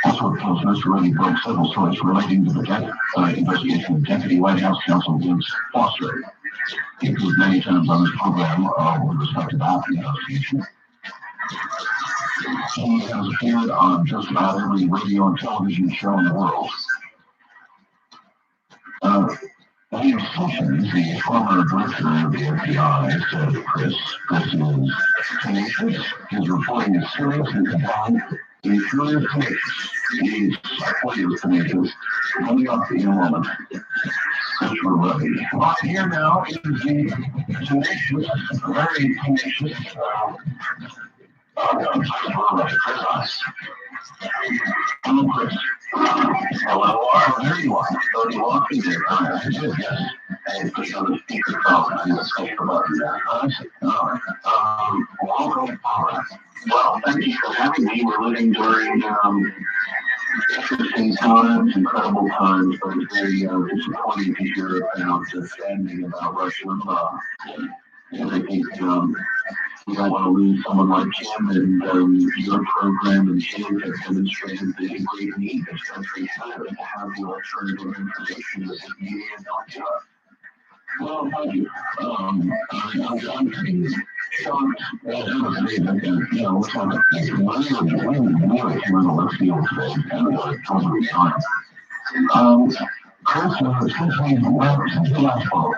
Also, of course, Mr. Ruddy broke several stories relating to the death investigation of Deputy White House Counsel Vince Foster. He appeared many times on this program with respect to that investigation. He has appeared on just about every radio and television show in the world. William Sessions, the former director of the FBI, said Chris is tenacious. His reporting is serious and compelling. He sure is tenacious. He's quite tenacious. Coming up in a moment. Chris Ruddy. Well, here now is the tenacious, very tenacious, Chris. Hello, Chris. Hello, there you are. So you walk in there. I did, yes. And put you on the speakerphone. I just click the button there. I see. All right. Welcome. All right. Well, thank you for having me. We're living during interesting times, incredible times, but it's very disappointing to hear about the standing about Rush Limbaugh. And I think we don't want to lose someone like him, and your program and his have demonstrated the great need this country has to have the alternative information that the media don't give us. Well, thank you. I'm pretty shocked that we're talking really here in the left field today, and totally behind. Chris, since we last spoke,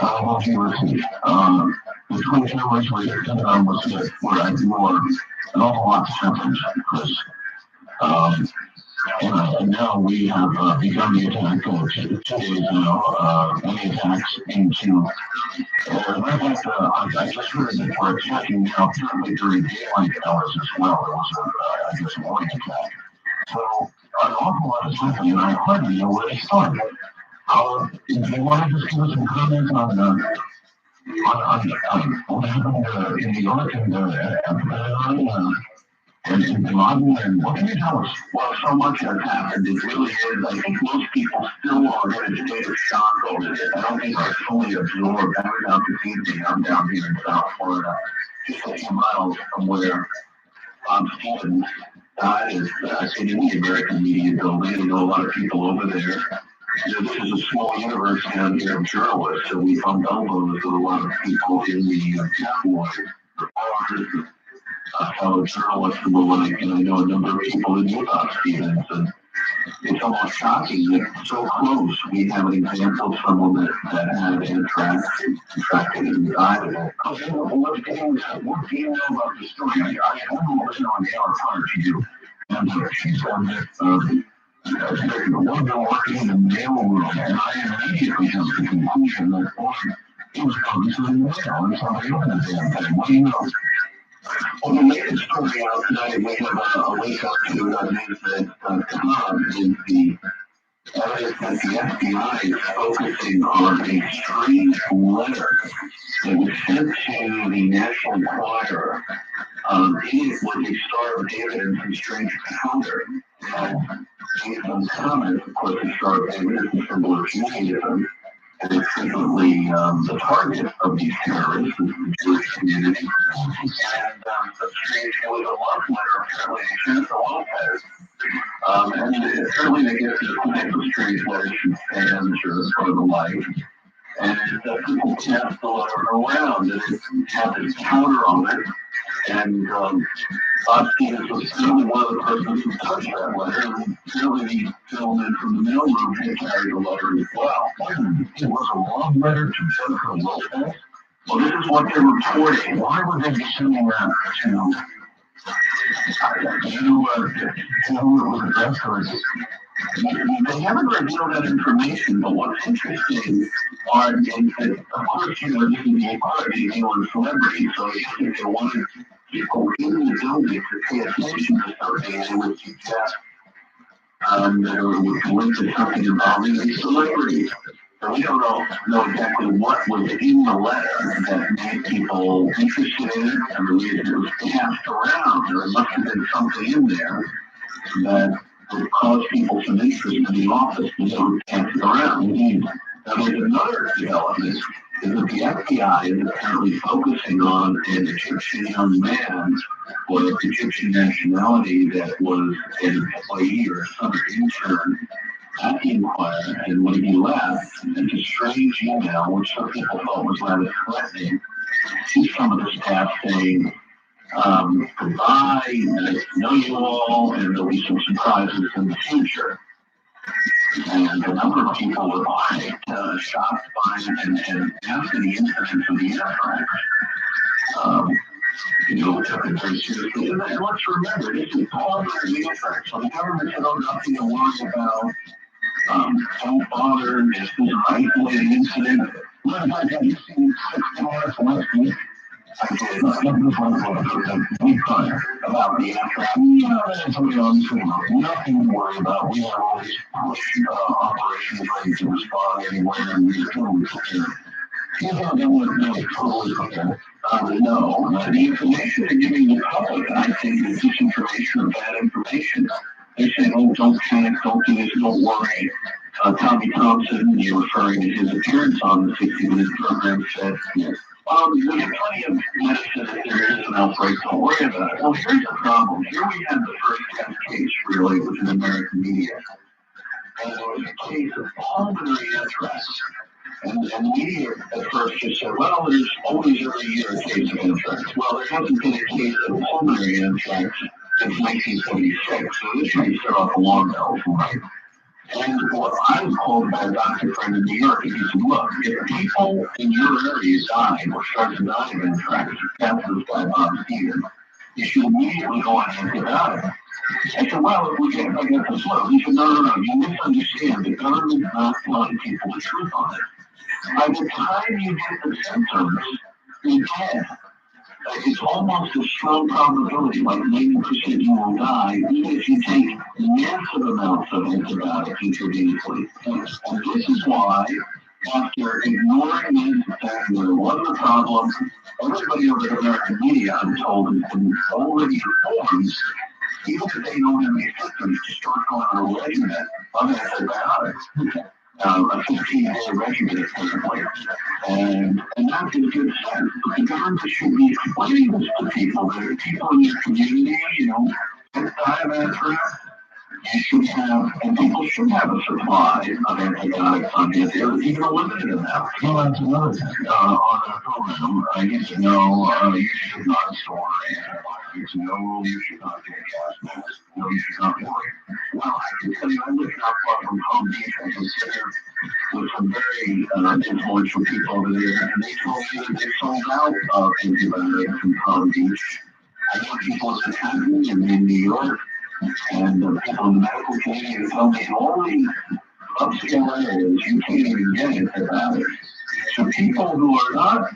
what you received, the 20 hours later, was hit, where I do an awful lot of symptoms, Chris. And now we have begun the attack of 2 days now, many attacks into, I just heard that we're attacking now apparently during daylight hours as well. There was I guess, a morning attack. So an awful lot is happening, and I hardly know where to start. Do you want to just give us some comments on what happened in New York and in London, and what can you tell us? Well, so much has happened. It really is. I think most people still are in a state of shock over it. I don't think I fully absorbed. I was out this evening. I'm down here in South Florida. just a few miles from where Stevens died. I've seen in the American Media Building. I know a lot of people over there. This is a small universe down here of journalists, so we bump elbows with a lot of people in the tabloid reporters, fellow journalists and the like, and I know a number of people who knew about Stevens, and it's almost shocking that so close we have an example of someone that had anthrax, contracted it, and died of it. Okay, well, what do you know about the story? I only listened on the hour prior to you, and she said that one of them working in the mailroom, and I immediately jumped to the conclusion that, boy, he was probably in the mail, and somebody opened the damn thing. What do you know? Well, the latest story out tonight, we have a link up to newsnet.com, is the evidence that the FBI is focusing on a strange letter that was sent to the National Enquirer. It was a Star of David and some strange powder. And based on comments, of course, the Star of David is the symbol of Judaism, and it's frequently the target of these terrorists, is the Jewish community. And the strange, it was a love letter apparently to Jennifer Lopez. And apparently they get to the type of strange letters from fans or the like. And people passed the letter around, and it had this powder on it. And Bob Stevens was certainly one of the persons who touched that letter, and apparently the gentleman from the mailroom had carried the letter as well. It was a love letter to Jennifer Lopez? Well, this is what they're reporting. Why would they be sending that to you? To who it was addressed, or is it? They haven't revealed that information, but what's interesting are that, of course, this is the part of the England celebrity, so if they wanted people in the building to pay attention to something, they would suggest that it would link to something involving these celebrities. So we don't know exactly what was in the letter that made people interested in it, and the reason it was passed around. There must have been something in there that would cause people some interest in the office and so it passed around. Now there's another development, is that the FBI is apparently focusing on an Egyptian young man with Egyptian nationality that was an employee or some intern at the Inquirer, and when he left, it's a strange email, which some people thought was rather threatening, to some of the staff saying, goodbye, nice to know you all, and there'll be some surprises in the future. And a number of people were quite shocked by it, and after the incident of the anthrax, took it very seriously. And let's remember, this is pulmonary anthrax, so the government said, oh, nothing to worry about. Don't bother, this is an isolated incident. Matter of fact, have you seen 60 Minutes last week? I did. We talked about the anthrax. That's what nothing to worry about. We have all these push operations ready to respond anywhere, and we're totally prepared. People don't want to be totally prepared. No, the information they're giving the public, I think, is disinformation or bad information. They say, oh, don't panic, don't do this, don't worry. Tommy Thompson, you're referring to his appearance on the 60 Minutes program, said, we have plenty of medicine if there is an outbreak, don't worry about it. Well, here's the problem. Here we had the first test case, really, with an American media. And there was a case of pulmonary anthrax. And the media at first just said, well, there's always every year a case of anthrax. Well, there hasn't been a case of pulmonary anthrax since 1976, so this may set off alarm bells, right? And I was called by a doctor friend in New York, and he said, look, if people in your area died or started to die of anthrax, captured by Bob Stevens, you should immediately go on antibiotics. I said, well, if we get the flu. He said, no, you misunderstand. The government is not telling people the truth on it. By the time you get the symptoms, you're dead. It's almost a strong probability, like 90% you will die, even if you take massive amounts of antibiotics intravenously. And this is why, after ignoring the fact that there wasn't a problem, everybody over the American media, I'm told, has been already informed, even if they don't have any symptoms, to start going on a regimen of antibiotics. a 15-day regimen apparently. And that in good sense. But the government should be explaining this to people. There are people in your community, that have anthrax. You should have, and people should have a supply of antibiotics on hand. They're even a limited amount. Well, that's another thing. On the program, I need to know you should not store antibiotics. No, you should not get gas masks. No, you should not worry. Well, I can tell you, I live not far from Palm Beach. I can sit here with some very influential people over there, and they told me that they sold out of antibiotics in Palm Beach. I know people in Manhattan and in New York, and people in the medical community tell me all the upscale areas you can't even get antibiotics. So people who are not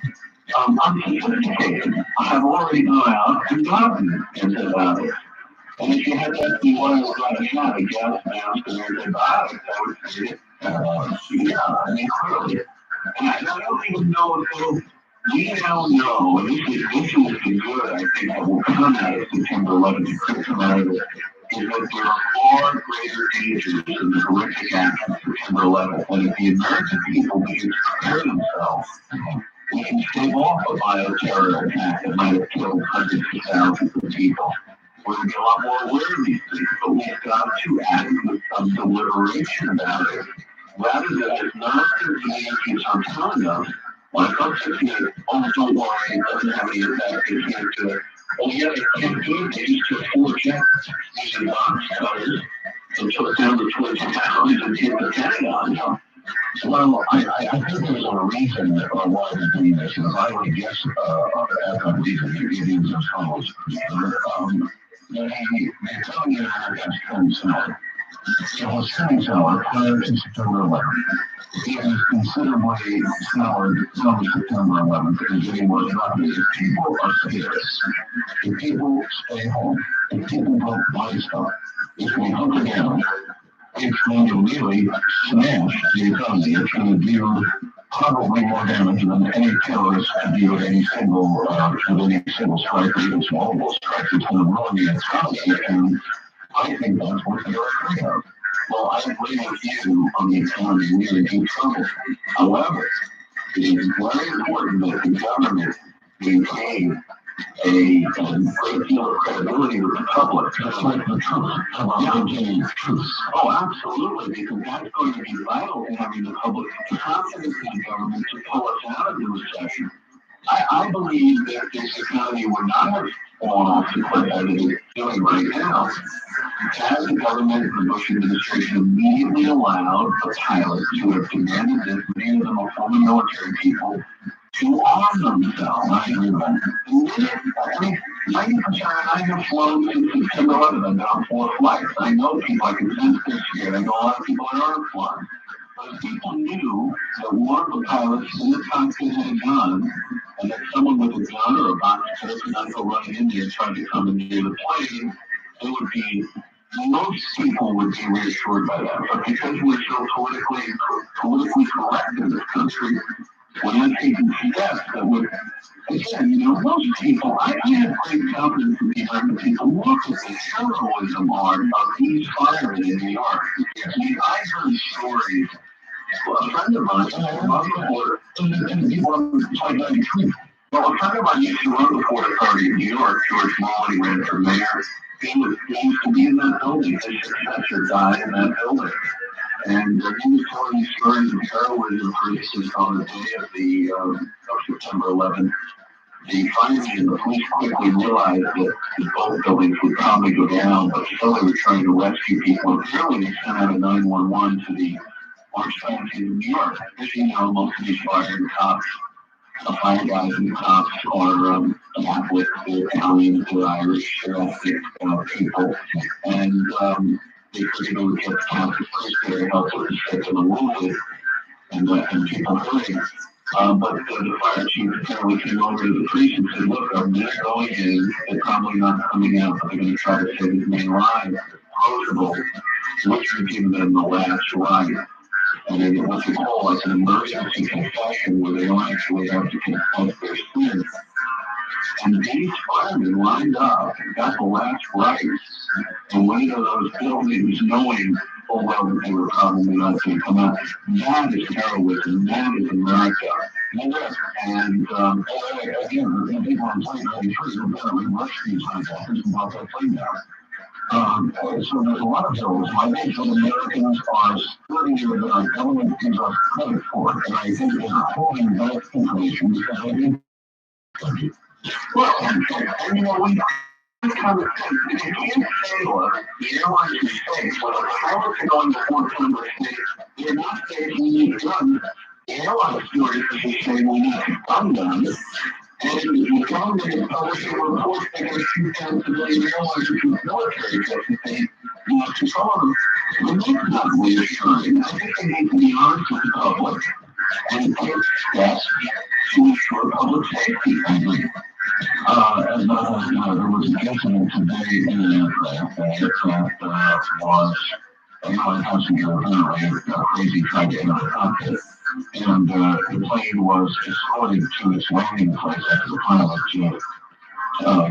unsophisticated have already gone out and gotten antibiotics. And if you had that be one of the shot, a gas mask and antibiotics, I would say it. Yeah, I mean, clearly. And I don't even know if we now know, and this is the good, I think, that will come out of September 11th, could come out of it, is that there are far greater dangers in the horrific acts of September 11th. And if the American people begin to prepare themselves, we can stave off a bioterror attack that might have killed hundreds of thousands of people. We're going to be a lot more aware of these things, but we've got to act with some deliberation about it. Rather than as nonsense communities are telling us, when folks are here, oh, don't worry, it doesn't have any effect, they can't do it. Oh, yeah, they can't do it, they just took 4 jets using box cutters and took down the Twin Towers and hit the Pentagon. Well, I think there's a reason why they're doing this, and I would guess as a reason, it is as follows. The Italian Americans come south. It was sitting sour prior to September 11th. It is considerably soured from September 11th and getting more choppy. If people are scared, if people stay home, if people don't buy stuff, if we hunker down, it's going to really smash the economy. It's going to do probably more damage than any terrorist could do at any single strike or even small strike. It's going to ruin the economy, and I think that's what they're afraid of. Well, I agree with you on the economy. We are in deep trouble. However, it is very important that the government maintain a great deal of credibility with the public. Just like the truth. About maintaining the truth. Oh, absolutely, because that's going to be vital in having the public confidence in the government to pull us out of the recession. I believe that this economy would not have fallen off the cliff as it is doing right now had the government and the Bush administration immediately allowed the pilots who have demanded this, many of them are former military people, to arm themselves. I agree with that. I mean, 90% I have flown since September 11th. I've been on 4 flights. I know people, I can sense this here. I know a lot of people that aren't flying. But if people knew that one of the pilots in the cockpit had a gun, and that someone with a gun or a box cutter could not go running in there and try to come and near the plane, it would be, most people would be reassured by that. But because we're so politically correct in this country, we're not taking steps that would, again, most people, I have great confidence in the American people. Look at the heroism art of these firemen in New York. I mean, I heard stories. Well, a friend of mine, and people like that in truth. Well, a friend of mine used to run the Port Authority of New York, George Molly ran for mayor. He used to be in that building. His successor died in that building. And he was telling me stories of heroism, for instance, on the day of September 11th. The firemen and the police quickly realized that the both buildings would probably go down, but still they were trying to rescue people. And apparently they sent out a 911 to the Orange County in New York. As you know, most of these fire cops, the fire guys and cops are Catholic, they're Italian, they're Irish, they're ethnic people. And they figured they would get the Catholic priest there to help with the sick and the wounded and people hurting. But the fire chief apparently came over to the priest and said, look, our men are going in, they're probably not coming out, but they're going to try to save his man alive. Possible, which are giving them the last right. And then what's it called, like an emergency confession where they don't actually have to confess their sins. And these firemen lined up and got the last rites and went into those buildings knowing full well that they were probably not going to come out. That is heroism. That is America. And again, the people on plane 93 who apparently rushed these hijackers and brought that plane down. So there's a lot of bills. I think that Americans are splitting their government gives us credit for it. And I think they're holding back information because I think, well, and you know, we kind of think, you can't say, look, the airline's mistakes, well, the pilots are going before Congress say, they're not saying we need guns. The airline stewardess is saying we need to fund them. And the government is publishing a report that going to shoot down civilian airlines with military jets if they control them. And that's not reassuring. I think they need to be honest with the public and take steps to ensure public safety. And there was an incident today in an aircraft. The aircraft was a passenger apparently crazy tried to enter the cockpit. And the plane was escorted to its landing place after the pilot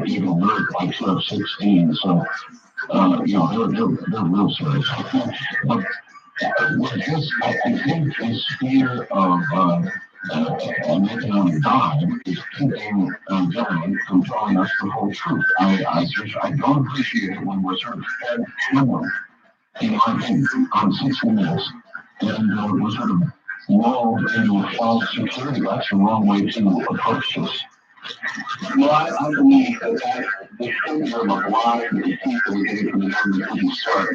gave an alert by 12:16. So, they're real serious. But I think this fear of an economic dive is keeping government from telling us the whole truth. I don't appreciate it when we're sort of fed too much, in my opinion, on 60 Minutes, and we're sort of lulled into a false security. That's the wrong way to approach this. Well, I believe that the syndrome of lies and deceit that we're getting from the government didn't start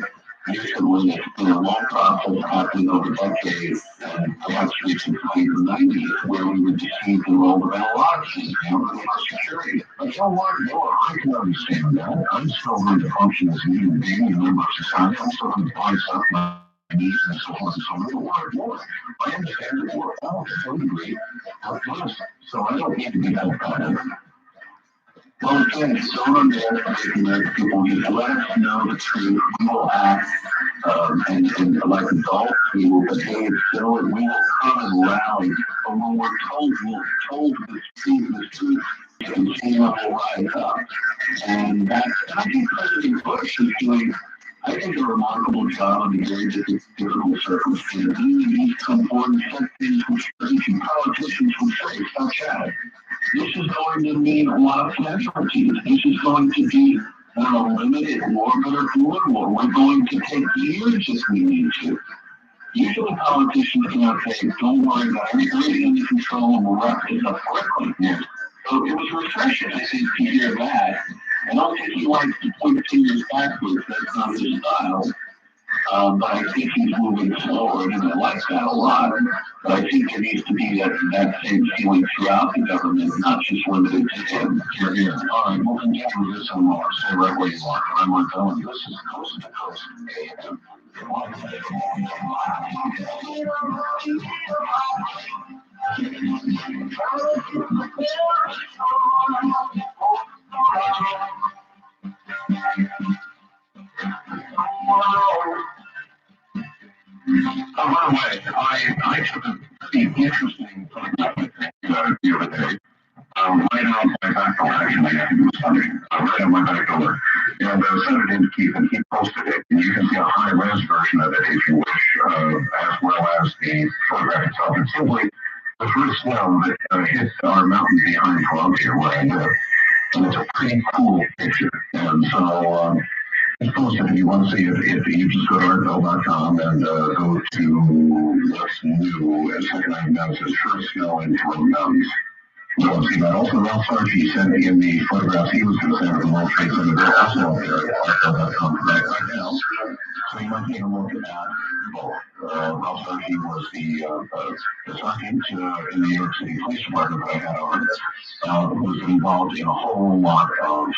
recently. It's been a long process happening over decades, and perhaps reaching the 90s, where we were deceived and rolled about a lot of things, including our security. But you know what? I can understand that. I'm still going to function as a human being, a member of society. I'm still going to buy stuff, my needs and so forth and so on. I don't want more. I understand that we're all to some degree honest, so I don't need to be held accountable. Well, again, don't underestimate the American people. Just let us know the truth. We will act, and like adults, we will behave so, and we will come and rally. But when we're told the truth, we continue to rise up. And I think President Bush is doing, I think, a remarkable job under very difficult circumstances. He's come forward and said things which politicians would say, stop chatting. This is going to mean a lot of casualties. This is going to be a limited war, but a war. We're going to take years if we need to. Usually politicians cannot say, don't worry about everything under control and we'll wrap this up quickly. Yeah. So it was refreshing, I think, to hear that. And I don't think he likes to point fingers backwards. That's not his style. But I think he's moving forward, and I like that a lot. But I think there needs to be that same feeling throughout the government, not just limited to him. Here. All right, we'll continue with this some more. Stay right where you are. I'm Mark. This is Coast to Coast AM. By the way, I took a pretty interesting photographic picture the other day, right out my back door. Actually, I think it was funny, right out my back door. And sent it in to Keith, and he posted it. And you can see a high-res version of it if you wish, as well as the photograph itself. It's simply the first snow that hit our mountain behind Columbia, where I live. And it's a pretty cool picture. And so, it's posted if you want to see it. If you just go to artbell.com and go to what's new, and second item down says first snow in Toronto Mountains. You want to see that. Also, Ralph Sarchi sent in the photographs he was going to send to the World Trade Center. They're also out there at artbell.com right now. So you might take a look at that. Ralph Sarchi was the sergeant in the New York City Police Department that I had on, who was involved in a whole lot of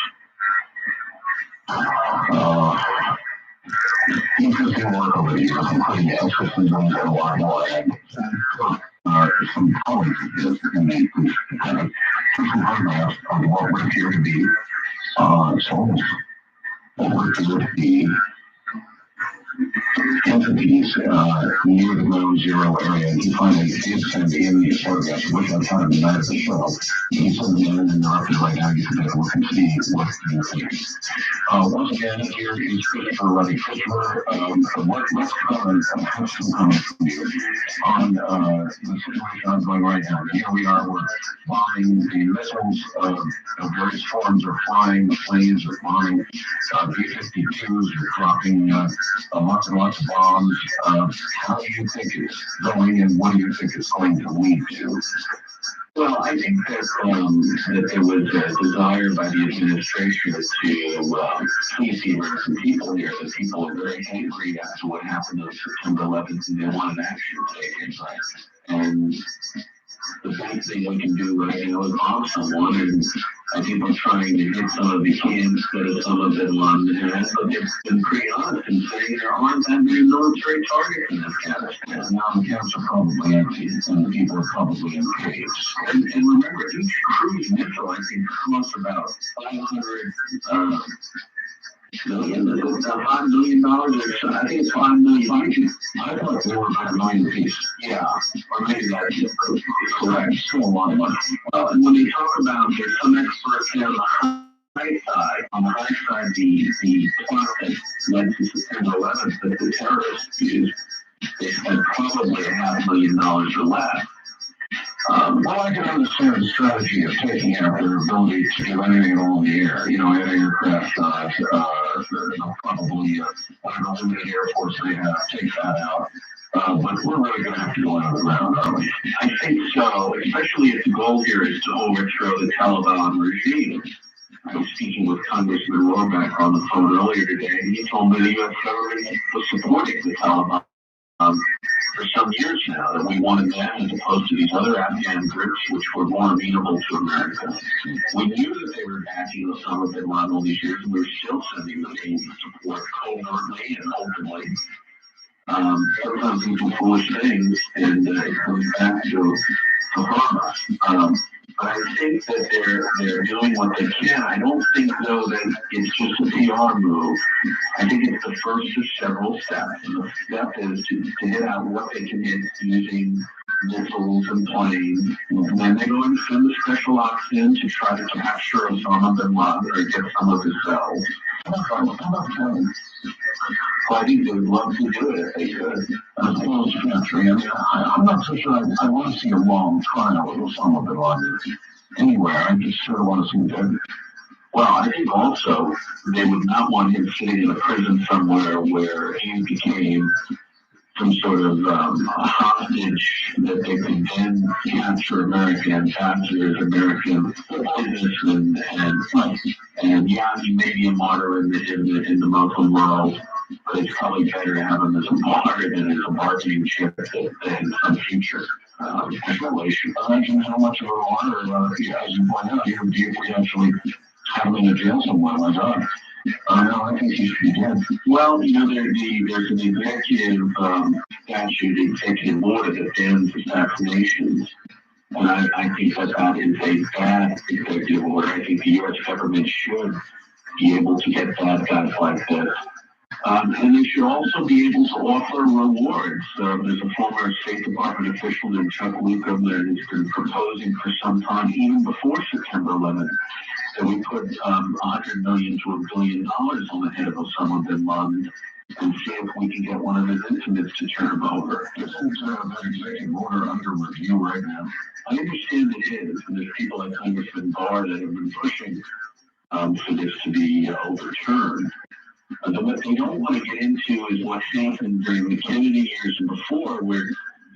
interesting work over the years, including exorcisms and a lot more. And some colleagues of his in the police department took some photographs of what would appear to be souls, what would appear to be entities near the ground zero area. And he finally did send in these photographs, which I found the night of the show. He sent them in, and they're up there right now. You can take a look and see what you think. Once again, here is Christopher Roddy Christopher. Let's comment, have some comments from you on the situation ongoing right now. Here we are, we're bombing the missiles of various forms are flying, the planes are bombing, B-52s are dropping lots and lots of bombs. How do you think it's going, and what do you think it's going to lead to? Well, I think that there was a desire by the administration to please the American people here. The people are very angry after what happened on September 11th, and they want an action taken. And the best thing we can do right now is bomb someone, and I think we're trying to hit some of the camps that Osama bin Laden had, but they've been pretty honest in saying there aren't that many military targets in Afghanistan. Now the camps are probably empty, and the people are probably in caves. And remember, each cruise missile, I think, costs about 500 million, $5 million. I think it's $5 million. I thought they were about $1 million apiece. Yeah, or maybe that's correct. Still a lot of money. Well, and when they talk about, there's some experts here on the high side, the plot that led to September 11th that the terrorists used, they spent probably $500,000 or less. Well, I can understand the strategy of taking out their ability to do anything at all in the air. You know, anti-aircraft, probably an unlimited air force they have, take that out. But we're really going to have to go on the ground, aren't we? I think so, especially if the goal here is to overthrow the Taliban regime. I was speaking with Congressman Rohrback on the phone earlier today, and he told me the U.S. government was supporting the Taliban for some years now, that we wanted them as opposed to these other Afghan groups which were more amenable to America. We knew that they were backing Osama bin Laden all these years, and we were still sending them aid and support covertly and openly. Sometimes we do foolish things, and it comes back to harm us. But I think that they're doing what they can. I don't think, though, that it's just a PR move. I think it's the first of several steps. And the step is to hit out what they can hit using missiles and planes. And then they go and send the special ops in to try to capture Osama bin Laden or get some of his cells. How about planes? Well, I think they would love to do it if they could. As close country. I mean, I'm not so sure I want to see a long trial with Osama bin Laden anywhere. I just sort of want to see him dead. Well, I think also they would not want him sitting in a prison somewhere where he became some sort of hostage that they could then capture American ambassadors, American businessmen, and yeah, he may be a martyr in the Muslim world, but it's probably better to have him as a martyr than as a bargaining chip than some future escalation. Imagine how much of a martyr, as you point out, he would be if we actually have him in a jail somewhere. My God. No, I think he should be dead. Well, you know, there's an executive executive order that bans assassinations. And I think that is a bad executive order. I think the U.S. government should be able to get bad guys like this. And they should also be able to offer rewards. There's a former State Department official named Chuck Lukum that has been proposing for some time, even before September 11th, that we put $100 million to $1 billion on the head of Osama bin Laden and see if we can get one of his intimates to turn him over. Isn't that executive order under review right now? I understand it is, and there's people like Congressman Barr that have been pushing for this to be overturned. What they don't want to get into is what happened during the Kennedy years and before, where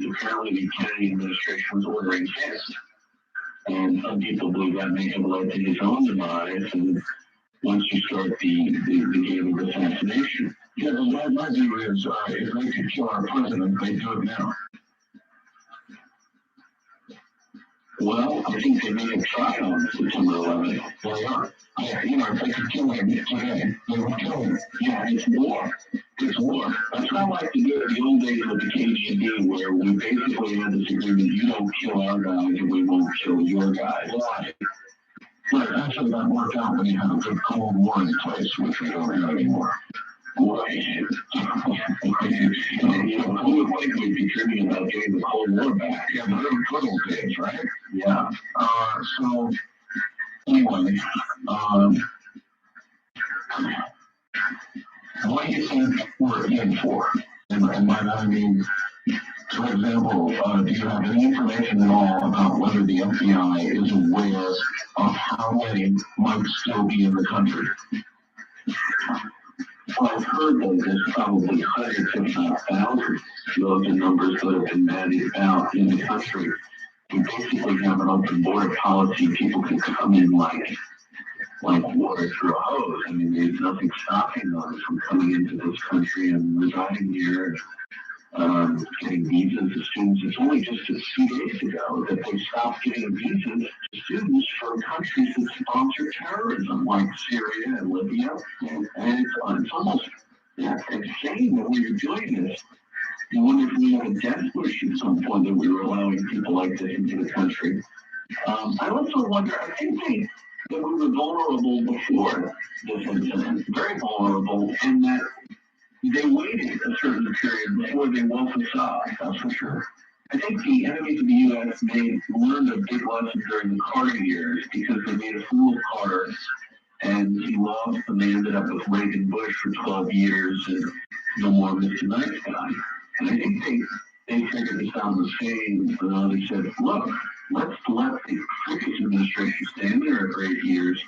apparently the Kennedy administration was ordering hits. And some people believe that may have led to his own demise. And once you start the game of assassination. Yeah, my view is if they could kill our president, they do it now. Well, I think they may have tried on September 11th. They are. You know, if they could kill him today, they would kill him. Yeah, it's war. It's war. That's not like the old days of the KGB, where we basically had this agreement: you don't kill our guys, and we won't kill your guys. Why? Right. Actually, that worked out when you had a good Cold War in place, which we don't have anymore. Right. You know, who would likely be dreaming about getting the Cold War back? Yeah, the really good old days, right? Yeah. So, anyway, what do you think we're in for? And by that I mean, for example, do you have any information at all about whether the FBI is aware of how many might still be in the country? Well, I've heard that there's probably hundreds, if not thousands, of the numbers that have been bandied about in the country. We basically have an open border policy. People can come in like water through a hose. I mean, there's nothing stopping them from coming into this country and residing here, getting visas to students. It's only just a few days ago that they stopped giving visas to students from countries that sponsor terrorism, like Syria and Libya. And it's almost insane that we were doing this. You wonder if we had a death wish at some point that we were allowing people like this into the country. I also wonder, I think that we were vulnerable before this incident, very vulnerable, and that they waited a certain period before they woke us up, that's for sure. I think the enemies of the U.S. learned a big lesson during the Carter years because they made a fool of Carter and he lost and they ended up with Reagan Bush for 12 years and no more Mr. Nice Guy. And I think they figured this out the same. They said, look, let's let the previous administration stand there for 8 years,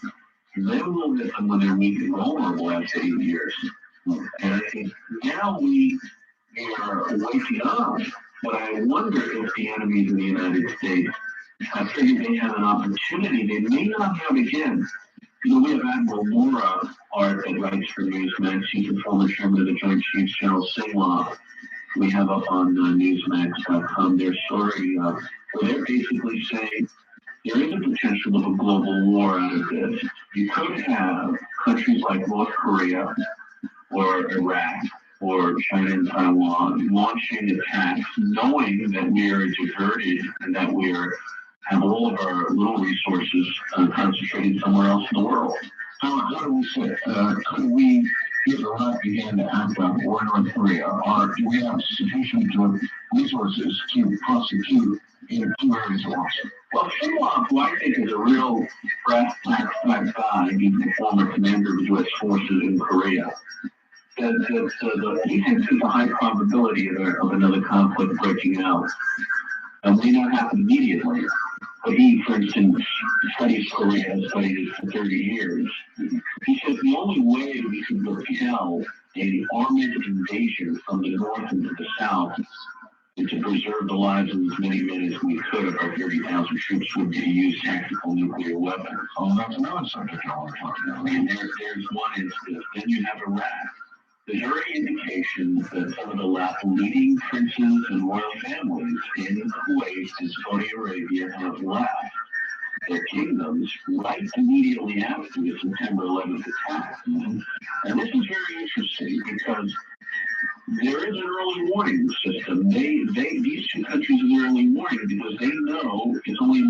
and then we'll get them when they're weak and vulnerable after 8 years. And I think now we are waking up, but I wonder if the enemies of the United States have figured they have an opportunity they may not have again. You know, we have Admiral Mora, Art, that writes for Newsmax. He's the former chairman of the Joint Chiefs, General Singlaw. We have up on Newsmax.com their story where they're basically saying there is a potential of a global war out of this. You could have countries like North Korea or Iraq or China and Taiwan launching attacks knowing that we are diverted and that we have all of our little resources concentrated somewhere else in the world. How do we say, could we either not begin to act on war in North Korea, or do we have sufficient resources to prosecute in 2 areas at once? Well, Shinwap, who I think is a real brass tack type guy, he's the former commander of the U.S. forces in Korea. He thinks there's a high probability of another conflict breaking out. It may not happen immediately, but he, for instance, studies Korea, has studied it for 30 years. He says the only way we can repel an armed invasion from the north into the south is to preserve the lives of as many men as we could of our 30,000 troops would be to use tactical nuclear weapons. Oh, that's another subject I want to talk about. And there's one instance. Then you have Iraq. There's already indications that some of the leading princes and royal families in Kuwait and Saudi Arabia have left their kingdoms right immediately after the September 11th attack. And this is very interesting because there is an early warning system. These two countries have an early warning because they know it's only a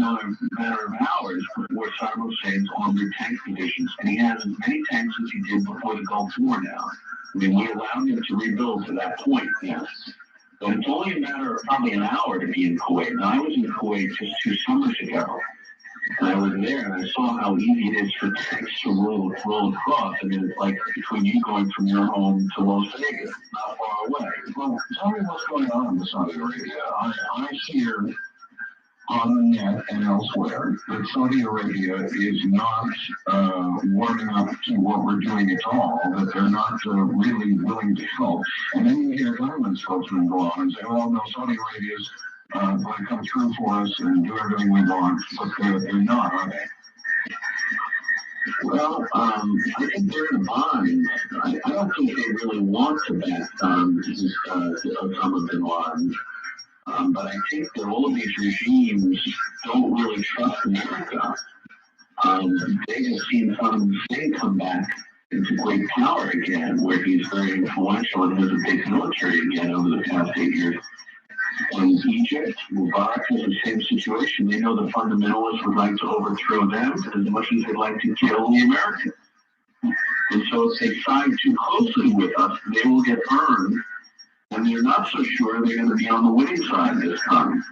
matter of hours before Saddam Hussein's armed tank divisions, and he has as many tanks as he did before the Gulf War now. I mean, we allowed him to rebuild to that point, yes. But it's only a matter of probably an hour to be in Kuwait. Now, I was in Kuwait just 2 summers ago, and I was there, and I saw how easy it is for tanks to roll across. I mean, it's like between you going from your home to Las Vegas, not far away. Well, tell me what's going on in Saudi Arabia. I hear on the net and elsewhere that Saudi Arabia is not warming up to what we're doing at all, that they're not really willing to help. And then you hear government spokesmen go on and say, well, no, Saudi Arabia's going to come through for us and do everything we want, but they're not, are they? Well, I think they're in a bind. I don't think they really want to back Osama bin Laden. But I think that all of these regimes don't really trust America. They have seen Saddam Hussein come back into great power again, where he's very influential and has a big military again over the past 8 years. In Egypt, Mubarak is the same situation. They know the fundamentalists would like to overthrow them as much as they'd like to kill the Americans. And so if they side too closely with us, they will get burned. And they're not so sure they're going to be on the winning side this time.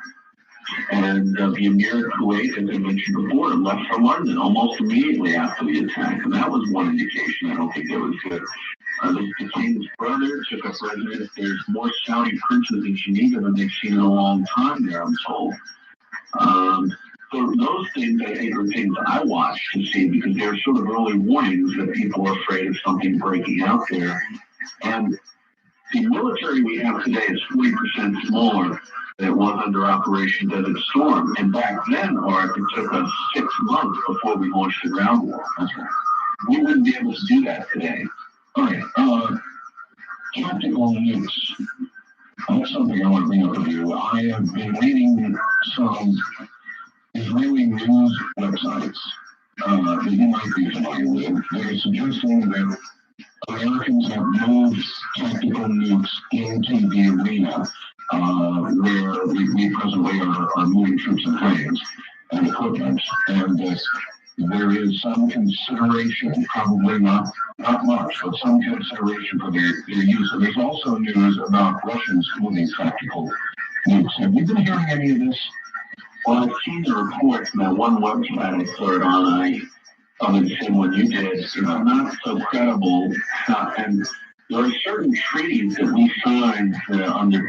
And the Emir of Kuwait, as I mentioned before, left for London almost immediately after the attack. And that was one indication. I don't think that was good. The king's brother took up residence. There's more Saudi princes in Geneva than they've seen in a long time there, I'm told. So those things, I think, are things I watch to see because they're sort of early warnings that people are afraid of something breaking out there. And the military we have today is 40% smaller than it was under Operation Desert Storm. And back then, Art, it took us 6 months before we launched the ground war. That's right. We wouldn't be able to do that today. All right. Tactical nukes. That's something I want to bring up with you. I have been reading some Israeli news websites that you might be familiar with. They're suggesting that Americans have moved tactical nukes into the arena where we presently are moving troops and planes and equipment, and that there is some consideration, probably not much, but some consideration for their use. And there's also news about Russians moving tactical nukes. Have you been hearing any of this? Well, I've seen the reports from that one website I saw it on. I found the same one you did. It's not so credible. And there are certain treaties that we signed under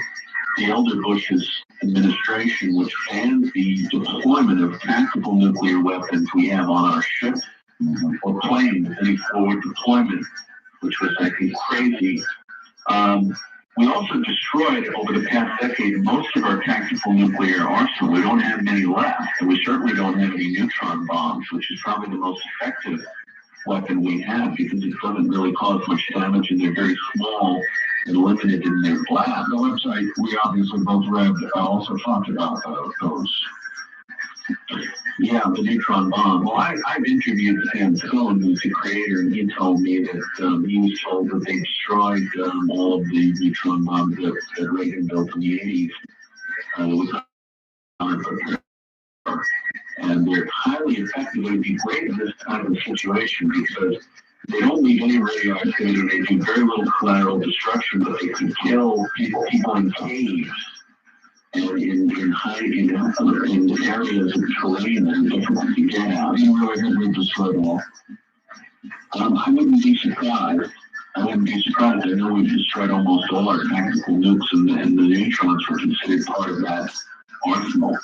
the elder Bush's administration, which banned the deployment of tactical nuclear weapons we have on our ships or planes, any forward deployment, which was, I think, crazy. We also destroyed, over the past decade, most of our tactical nuclear arsenal. We don't have many left, and we certainly don't have any neutron bombs, which is probably the most effective weapon we have because it doesn't really cause much damage, and they're very small and limited in their blast. The website we obviously both read also talked about those. Yeah, the neutron bomb. Well, I've interviewed Sam Cohn, who's the creator, and he told me that he was told that they destroyed all of the neutron bombs that Reagan built in the 80s. It was unprepared. And they're highly effective. It would be great in this kind of a situation because they don't leave any radioactivity. They do very little collateral destruction, but they can kill people in caves. And in areas of terrain that are difficult to get out. You really think we've destroyed them all? I wouldn't be surprised. I know we've destroyed almost all our tactical nukes, and the neutrons were considered part of that arsenal.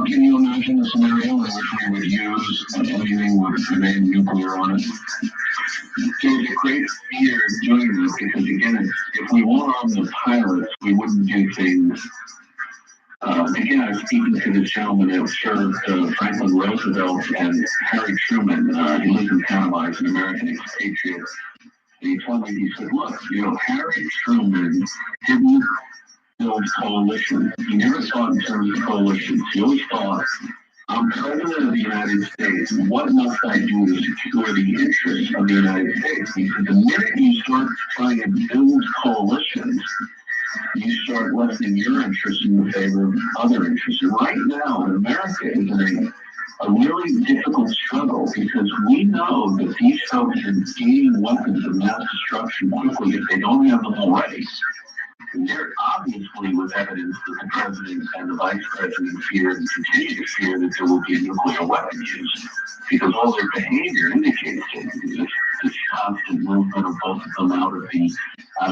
Can you imagine a scenario in which we would use anything with the name nuclear on it? There's a great fear of doing this because, again, if we weren't on the pilots, we wouldn't do things. Again, I was speaking to this gentleman that served Franklin Roosevelt and Harry Truman. He lives in Panama, he's an American expatriate. And he told me, he said, look, Harry Truman didn't build coalitions. He never thought in terms of coalitions. He always thought, I'm president of the United States. What must I do to secure the interests of the United States? Because the minute you start trying to build coalitions, you start lessening your interests in favor of other interests. And right now, America is in a really difficult struggle because we know that these folks are gaining weapons of mass destruction quickly if they don't have them already. And there obviously was evidence that the president and the vice president feared and continue to fear that there will be a nuclear weapon use because all their behavior indicates this constant movement of both of them out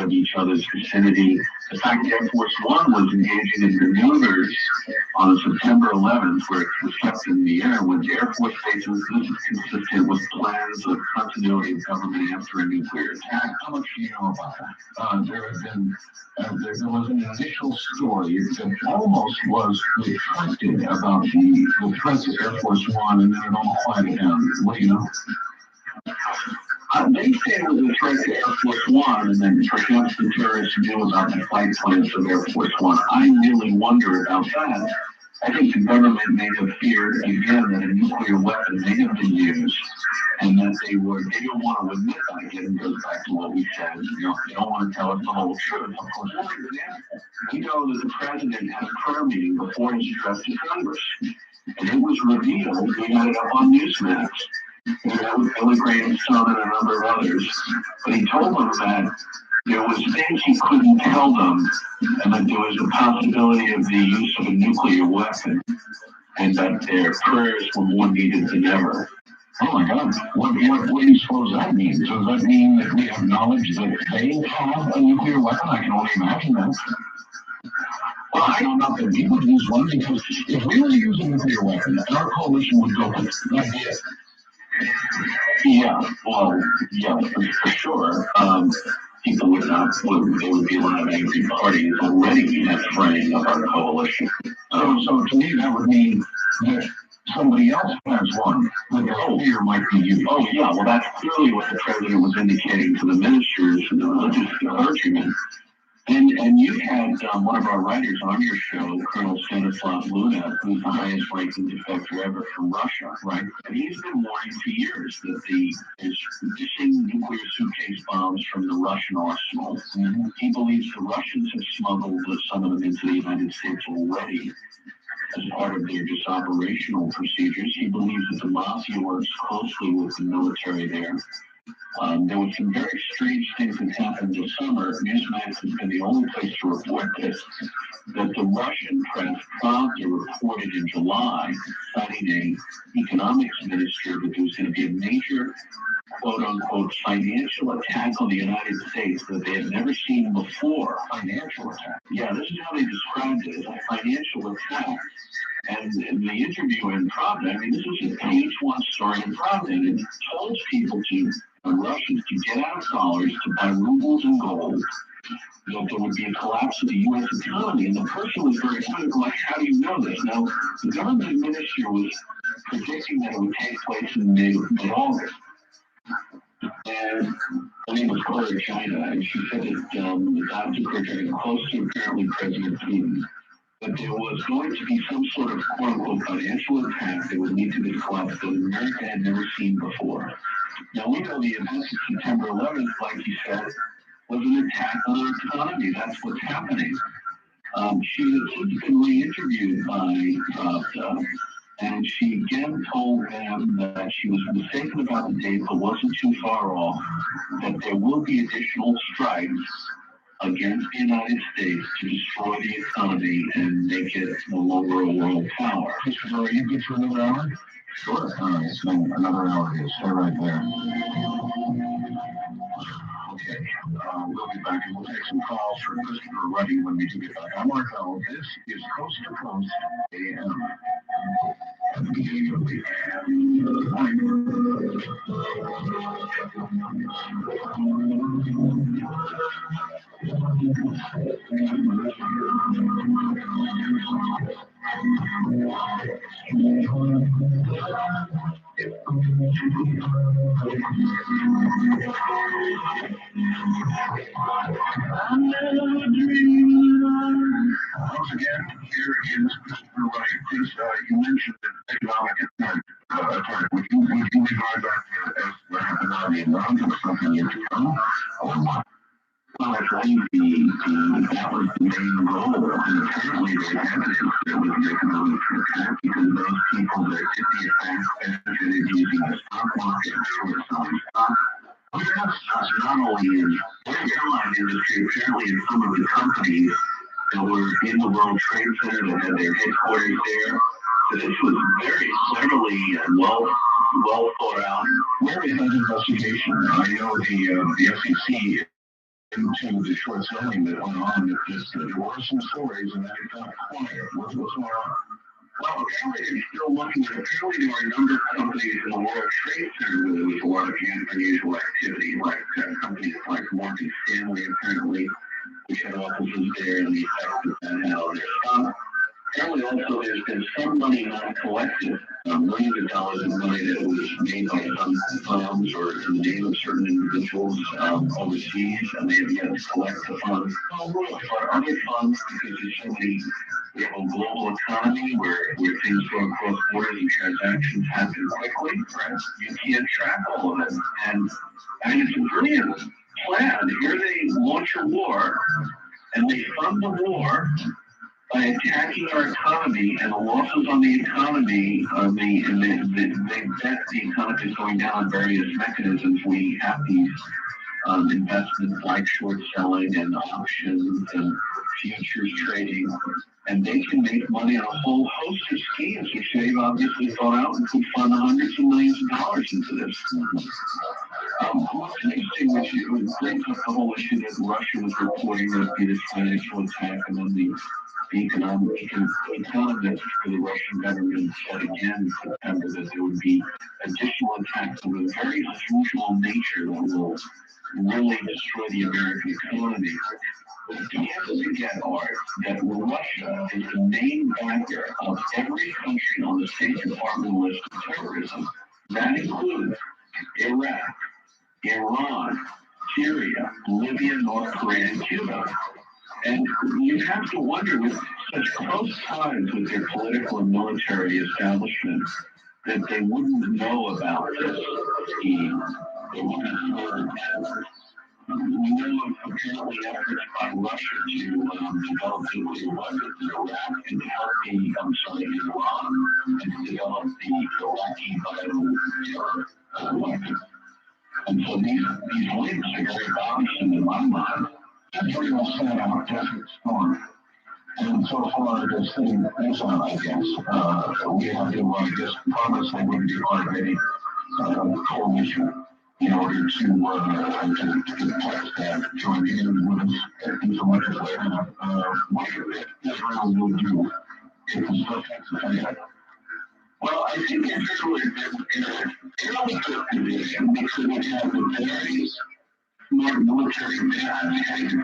of each other's vicinity. The fact that Air Force One was engaging in maneuvers on September 11th, where it was kept in the air with Air Force bases, this is consistent with plans of continuity of government after a nuclear attack. How much do you know about that? There was an initial story that almost was retracted about the threats of Air Force One, and then it all quieted down. What do you know? They say it was a threat to Air Force One, and then perhaps the terrorists knew about the flight plans of Air Force One. I really wonder about that. I think the government may have feared, again, that a nuclear weapon may have been used, and that they don't want to admit that. Again, it goes back to what we said. They don't want to tell us the whole truth. Of course, for example, we know that the president had a prayer meeting before he addressed to Congress, and it was revealed, we had it up on Newsmax, that was Billy Graham's son and a number of others. But he told them that there was things he couldn't tell them, and that there was a possibility of the use of a nuclear weapon, and that their prayers were more needed than ever. Oh my God, what do you suppose that means? Does that mean that we have knowledge that they have a nuclear weapon? I can only imagine that. Well, I don't know that we would use one, because if we were to use a nuclear weapon, our coalition would go with that idea. Yeah, well, yeah, for sure. People would not, there would be a lot of angry parties already at fraying of our coalition. So to me, that would mean that somebody else has one. Like, oh, here might be you. Oh, yeah, well, that's clearly what the president was indicating to the ministers and the religious clergymen. And you had one of our writers on your show, Colonel Stanislav Luna, who's the highest ranking defector ever from Russia, right? And he's been warning for years that there's missing nuclear suitcase bombs from the Russian arsenal. Mm-hmm. He believes the Russians have smuggled some of them into the United States already as part of their disoperational procedures. He believes that the mafia works closely with the military there. There were some very strange things that happened this summer. Newsmax has been the only place to report this, that the Russian press promptly reported in July, citing an economics minister, that there was going to be a major, quote-unquote, financial attack on the United States that they had never seen before. Financial attack? Yeah, this is how they described it, as a financial attack. And the interview in Pravda, I mean, this is a page one story in Pravda, and it told people Russians to get out of dollars, to buy rubles and gold, that there would be a collapse of the U.S. economy. And the person was very cynical, like, how do you know this? Now, the government minister was predicting that it would take place in mid-August. And her name was Cora China, and she said that the odds of her getting close to apparently President Putin, that there was going to be some sort of quote-unquote financial attack that would lead to this collapse that America had never seen before. Now, we know the events of September 11th, like you said, was an attack on our economy. That's what's happening. She has since been re-interviewed by Pravda, and she again told them that she was mistaken about the date, but wasn't too far off, that there will be additional strikes against the United States to destroy the economy and make it no longer a world power. Christopher, are you good for another hour? Sure. All right, so another hour is. Stay right there. Okay, we'll be back and we'll take some calls for Christopher Ruddy when we do get back. I want to tell this is Coast to Coast AM. At the beginning of the week. Once again, here is Christopher Wright. Chris, you mentioned an economic attack. Would you regard that as what happened on the Iran or something yet to come, or what? Well, I think that was the main goal, and apparently there's evidence that it was an economic attack, because those people that did the attack benefited using the stock market, short selling stock. Not only in the airline industry, apparently in some of the companies that were in the World Trade Center that had their headquarters there. So this was very cleverly and well thought out. Where is that investigation? I know the SEC into the short selling that went on. There were some stories, and then it got quiet. What's going on? Well, apparently they're still looking. Apparently there are a number of companies in the World Trade Center where there was a lot of unusual activity, like companies like Morgan Stanley, apparently, which had offices there, and the effect that that had on their stock. Apparently also there's been some money not collected, millions of dollars of money that was made by some firms or in the name of certain individuals overseas, and they have yet to collect the funds. But other funds, because there's so many, we have a global economy where things go across borders and transactions happen quickly, right? You can't track all of them. And I mean, it's a brilliant plan. Here they launch a war, and they fund the war by attacking our economy, and the losses on the economy, they bet the economy is going down on various mechanisms. We have these investments like short selling and options and futures trading. And they can make money on a whole host of schemes, which they've obviously thought out and could fund hundreds of millions of dollars into this. What's interesting was it brings up the whole issue that Russia was reporting that it is financial attack, and then the economist for the Russian government said again in September that there would be additional attacks of a very unusual nature that will really destroy the American economy. But you have to forget, Art, that Russia is the main backer of every country on the State Department list of terrorism. That includes Iraq, Iran, Syria, Libya, North Korea, and Cuba. And you have to wonder, with such close ties with their political and military establishment, that they wouldn't know about this scheme. They wouldn't have heard. We know of apparently efforts by Russia to develop nuclear weapons in Iraq and to help Iran, and to develop the Iraqi bioterror weapons. And so these links are very bothersome in my mind. That's very well said on a desert storm. And so far, the city is on, I guess. We have to just promise that we're going to be part of a coalition in order to protect that, join in with us, and so much as they have. What do you think Israel will do if the stuff gets ahead? Well, I think Israel is in a fairly good position because we have the various more military man heading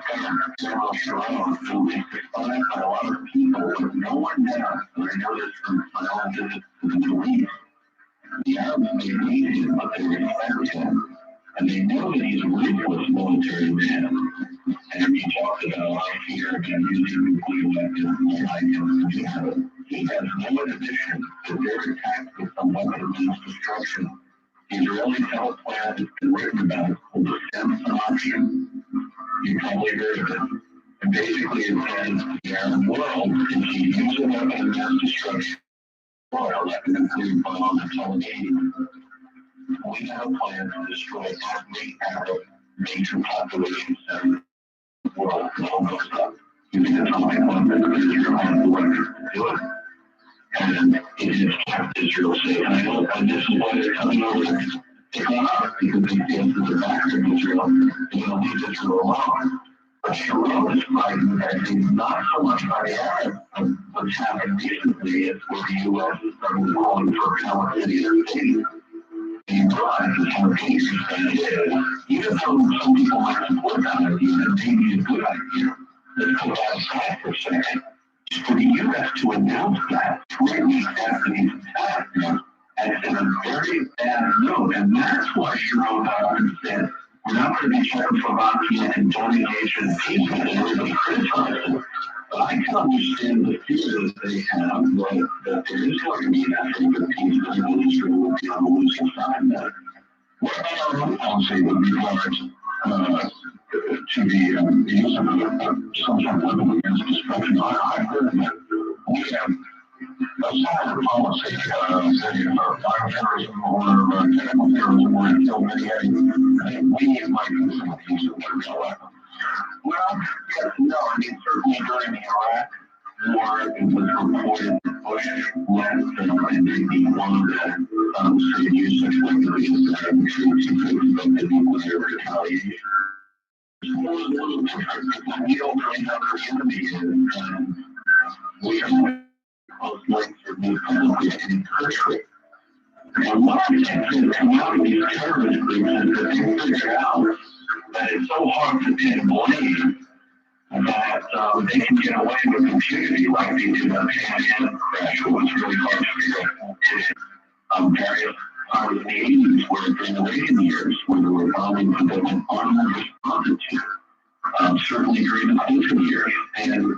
General Sharon, who is despised by a lot of people, but no one knows. And I know this from my own visit to the Middle East. The Arabs may hate him, but they respect him. And they know that he's a ruthless military man. And he talked about our fear of him using nuclear weapons and he has no inhibition that their attack with some weapon of mass destruction. The Israeli health plan has been written about called the Samson option. You probably heard of it. And basically it says the Arab world, if you use a weapon of mass destruction, or like a nuclear bomb in Tel Aviv, we have a plan to destroy every Arab major population center in the world, almost up, using atomic weapons. Israel has the weapons to do it. And it has kept Israel safe. And this is why they're coming over to pick on us, because they feel that the backer of Israel is going to leave Israel alone. But Sharon is fighting, I think, not so much by the Arabs, but what's happened recently is where the U.S. is starting calling for a Palestinian state. And you realize how dangerous that is. Even though some people might support that idea, it may be a good idea. Let's put that aside for a second. For the U.S. to announce that 3 weeks after these attacks, and in a very bad note, and that's why Sharon Hoffman said, we're not going to be Czechoslovakia and don't engage in peace, and everybody criticizes. But I can understand the fear that they have, that there is going to be an effort for peace, and Israel will be on the losing side of that. What about our own policy with regards to the use of some sort of weapon of mass destruction? I've heard that we have a solid policy, bioterrorism or chemical terrorism, where until many, I think we might do some use of weapons. Well, yes, no, I mean, certainly during the Iraq War, it was reported that Bush left and maybe one that said use such weapons against Arab troops and could expect the nuclear retaliation. We don't really know who the enemy is, and we have most links are made publicly in any country. And one of the things that come out of these terrorist groups is that they figure out that it's so hard to pin blame that they can get away with impunity like they did in the Pan crash. It was really hard to figure out various times in the 80s, where during the Reagan years, when there were bombings that went unresponded to, certainly during the Clinton years. And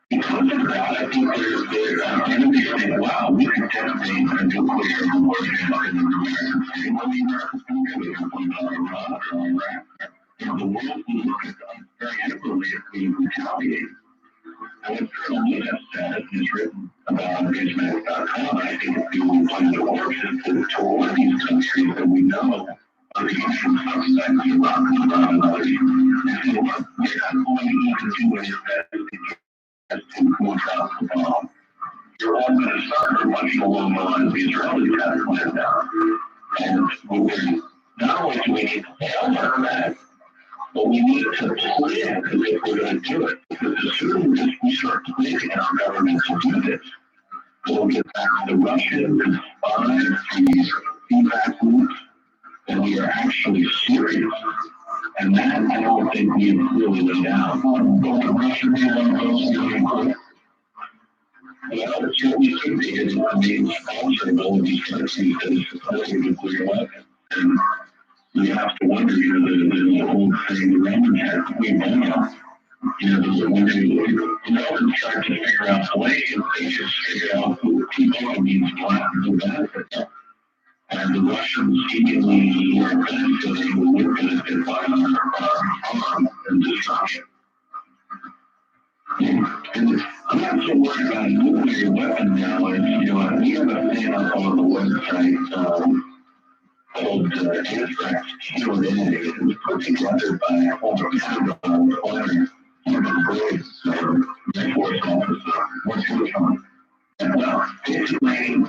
because of that, I think there's enemies think, wow, we could detonate a nuclear warhead in the American state. Well, the Americans can do it. What about Iran or Iraq? The world will look at us very differently if we retaliate. And what Colonel Lewis said is written about on Newsmax.com. I think the only place that works is to warn these countries that we know of the usual suspects in robbing and others. And so, look, we're not going to even do any of that to move out the bomb. You're all going to suffer much along the lines the Israelis have planned out. And we're, not only do we need to tell them that, but we need to plan if we're going to do it. Because as soon as we start planning in our government to do this, we'll get back to the Russians and spies, these feedback loops, and we are actually serious. And that I don't think we've really laid out. But the Russian people well, it certainly could be a main sponsor of all of these countries that is supporting a nuclear weapon. And you have to wonder, the whole thing, the Romans had Queen when they tried to figure out ways, they just figured out who the people means black who benefit. And the Russians seemingly were benefiting who would benefit by our harm and destruction. And I'm not so worried about a nuclear weapon now. As we have a thing up on the website called Anthrax Q&A. It was put together by a former Pentagon planner, Human Graves, Air Force officer. What's his name?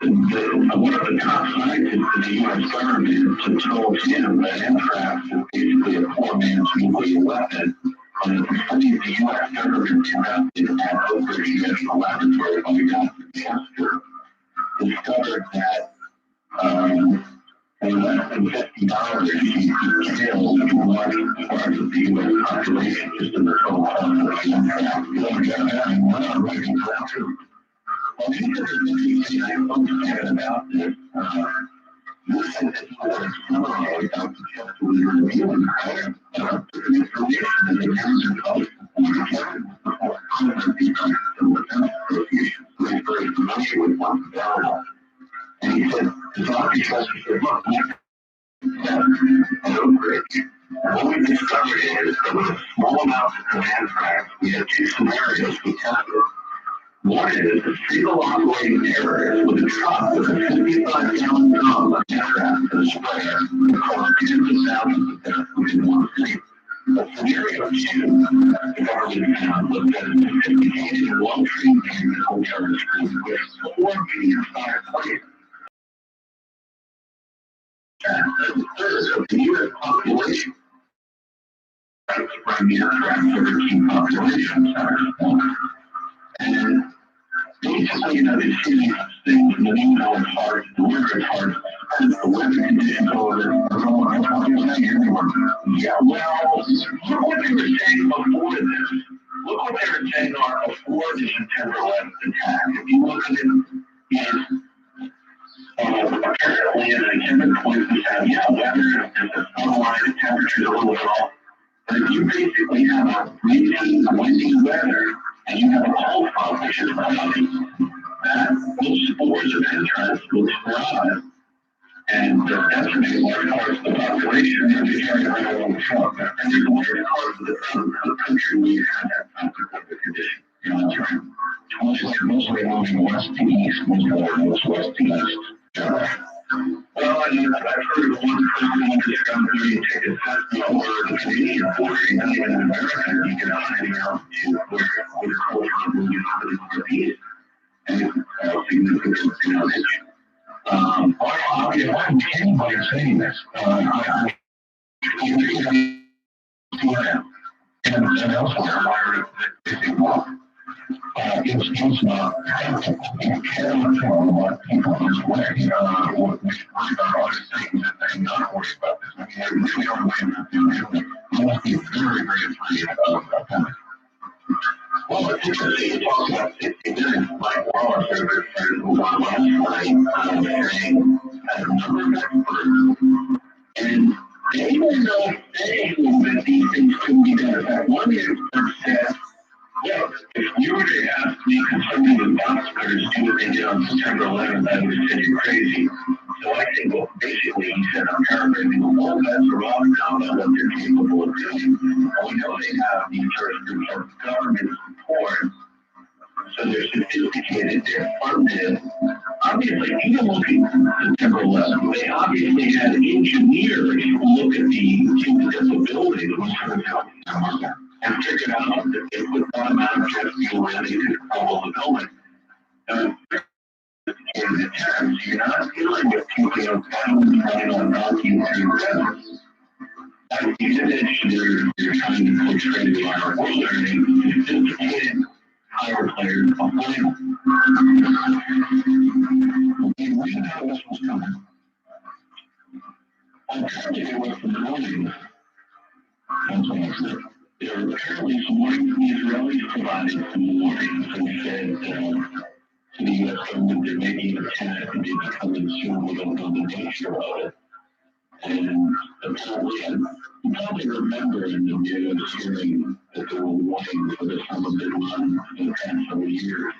And basically, one of the top scientists in the U.S. government told him that anthrax is basically a poor man's nuclear weapon. And the studies the U.S. government conducted at Oak Ridge National Laboratory by Dr. Chester discovered that for less than $50, you could kill large parts of the U.S. population just in the total cost of anthrax. You don't get that anymore, right? Well, these are the interesting I folks thinking about this. Listen to what summary Dr. Chester was revealing information that they never published before Congress began the Defense Association. So he's very familiar with what's available. And he said, Dr. Chester said, look, at Oak Ridge, what we discovered is that with a small amount of anthrax, we had two scenarios we tested. One is a single operating terrorist with a truck with a 55-gallon drum of anthrax and a sprayer that caused tens of thousands of deaths within one city. Scenario two, the government found, was that a sophisticated and well-trained chemical terrorist group with 4 medium-sized planes. And a third of the U.S. population spread the anthrax over key population centers. And basically, they've seen these things, and you know it's hard to deliver, it's hard to spread, the weather conditions over there. Yeah, well, look what they were saying before this. Look what they were saying before the September 11th attack. If you look at it, apparently, in a given point, we said, yeah, weather is a sunlight, the temperature's a little bit off. But if you basically have a breezy, windy weather, and you have a cold front, which is cloudy, those spores of anthrax will thrive and decimate large parts of the population, and they try to run along the front. And there's large parts of the country where you have that type of condition. That's right. Mostly moving west to east, mostly west to east. Well, I've heard of one person who discovered you take a test over the Canadian border, and even in America, you can find out to where the culture moving to the northeast, and it's significant damage. I'm kidding by saying this. And elsewhere, where it's not. It's not. You cannot tell what people this way. We should worry about all these things and not worry about this. I mean, there really are ways of doing it. You must be very, very afraid of that. Well, it's interesting to talk about 60 minutes. My our favorite friend who was last night saying as a number of experts, and they don't know that these things couldn't be done. In fact, one expert said, look, if you were to ask me conservative doctors to do what they did on September 11th, I would have said you're crazy. So I think, well, basically, he said, I'm paraphrasing, all bets are off now about what they're capable of doing. And we know they have these terrorist groups of government support, so they're sophisticated, they're funded. obviously, even looking at September 11th, they obviously had engineers look at the human disability that was hurt out and figured out that it would automatically jet fuel in, they could follow the building. In the terms, you're not dealing with people who are on knocking through weapons. Like these engineers, you're trying to portray the art of learning, sophisticated, higher players behind them. We know this was coming. Apparently, there was some warnings. There were apparently some warnings. The Israelis provided some warnings and said to the U.S. government there may be an attack and maybe coming soon. We don't know the nature of it. And apparently, you probably remember in the news hearing that there were warnings for this Osama bin Laden for the past several years.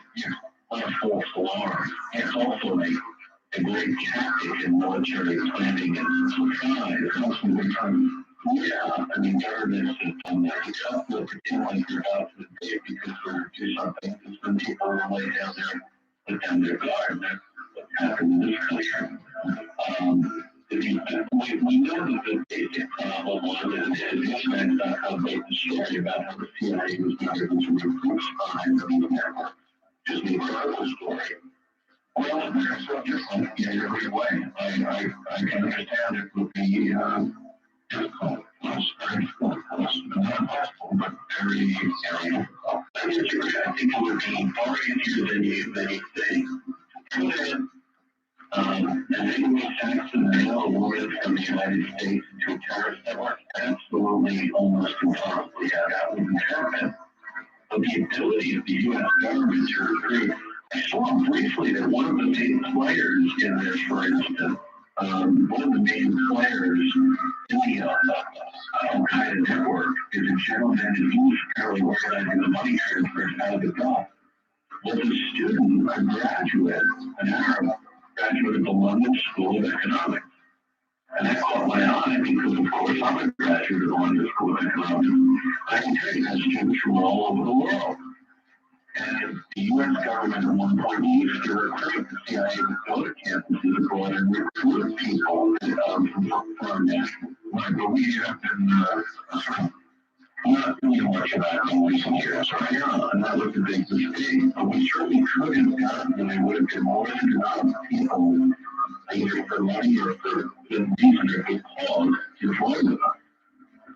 On a false alarm. It's also a great tactic in military planning and surprise. Also, I mean, terrorists have done that. It's helpful to pretend like you're about to date because we're do something. Because when people will lay down there, put down their guard, that's what happened in this country. We know that the basic problem was that Newsmax.com made the story about how the CIA was not able to recruit spies on the network. Just the incredible story. Well, they're so different in every way. I can understand it would be difficult. Very difficult, not impossible, but very difficult. I think it would be far easier than you think. Put in and maybe attacks in the mail awarded from the United States to a terrorist network, absolutely almost impossible. Yeah, that wouldn't happen. But the ability of the U.S. government to recruit, I saw briefly that one of the main players in this, for instance, one of the main players in the Al-Qaeda network is a gentleman who's apparently organizing the money transfers out of the Gulf. Was a student, a graduate, an Arab graduate of the London School of Economics. And that caught my eye because, of course, I'm a graduate of the London School of Economics. I can tell you that students from all over the world. And the U.S. government at one point used to recruit the CIA to go to campuses abroad and recruit people from foreign nationals. But we have been not doing much of that in recent years, right? And that was a big mistake. But we certainly could have done, and there would have been more than enough people, either for money or for the reason or good cause, to join with us.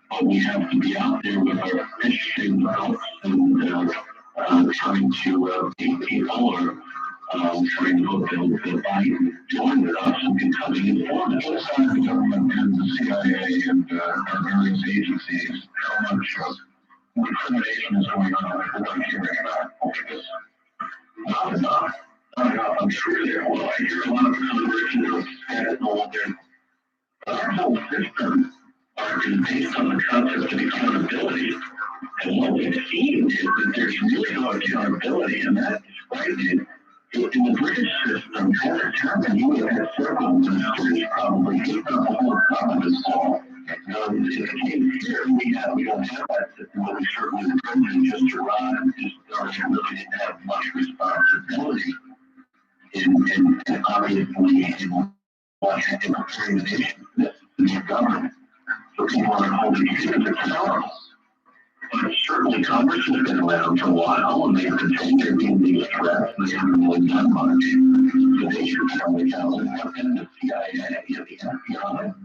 But we have to be out there with our fishing boats and trying to meet people or trying to hook them to buy, join with us and becoming informed. Both sides of the government and the CIA and our various agencies, how much discrimination is going on. We're not hearing about this. Not enough. Not enough. I'm sure there. Well, I hear a lot of conversations of scandal and our whole system is based on the concept of accountability. And what we've seen is that there's really no accountability, and that is frightening. In the British system, at the time, you would have several ministers probably, if not the whole government saw. In the case here, we don't have that system, but we certainly the president just arrived, really didn't have much responsibility in obviously in Washington preparing the nation for this new government. So people are holding him accountable. But certainly Congress has been around for a while, and they've continued being these threats, and they haven't really done much. So they should be held accountable. And the CIA and the FBI.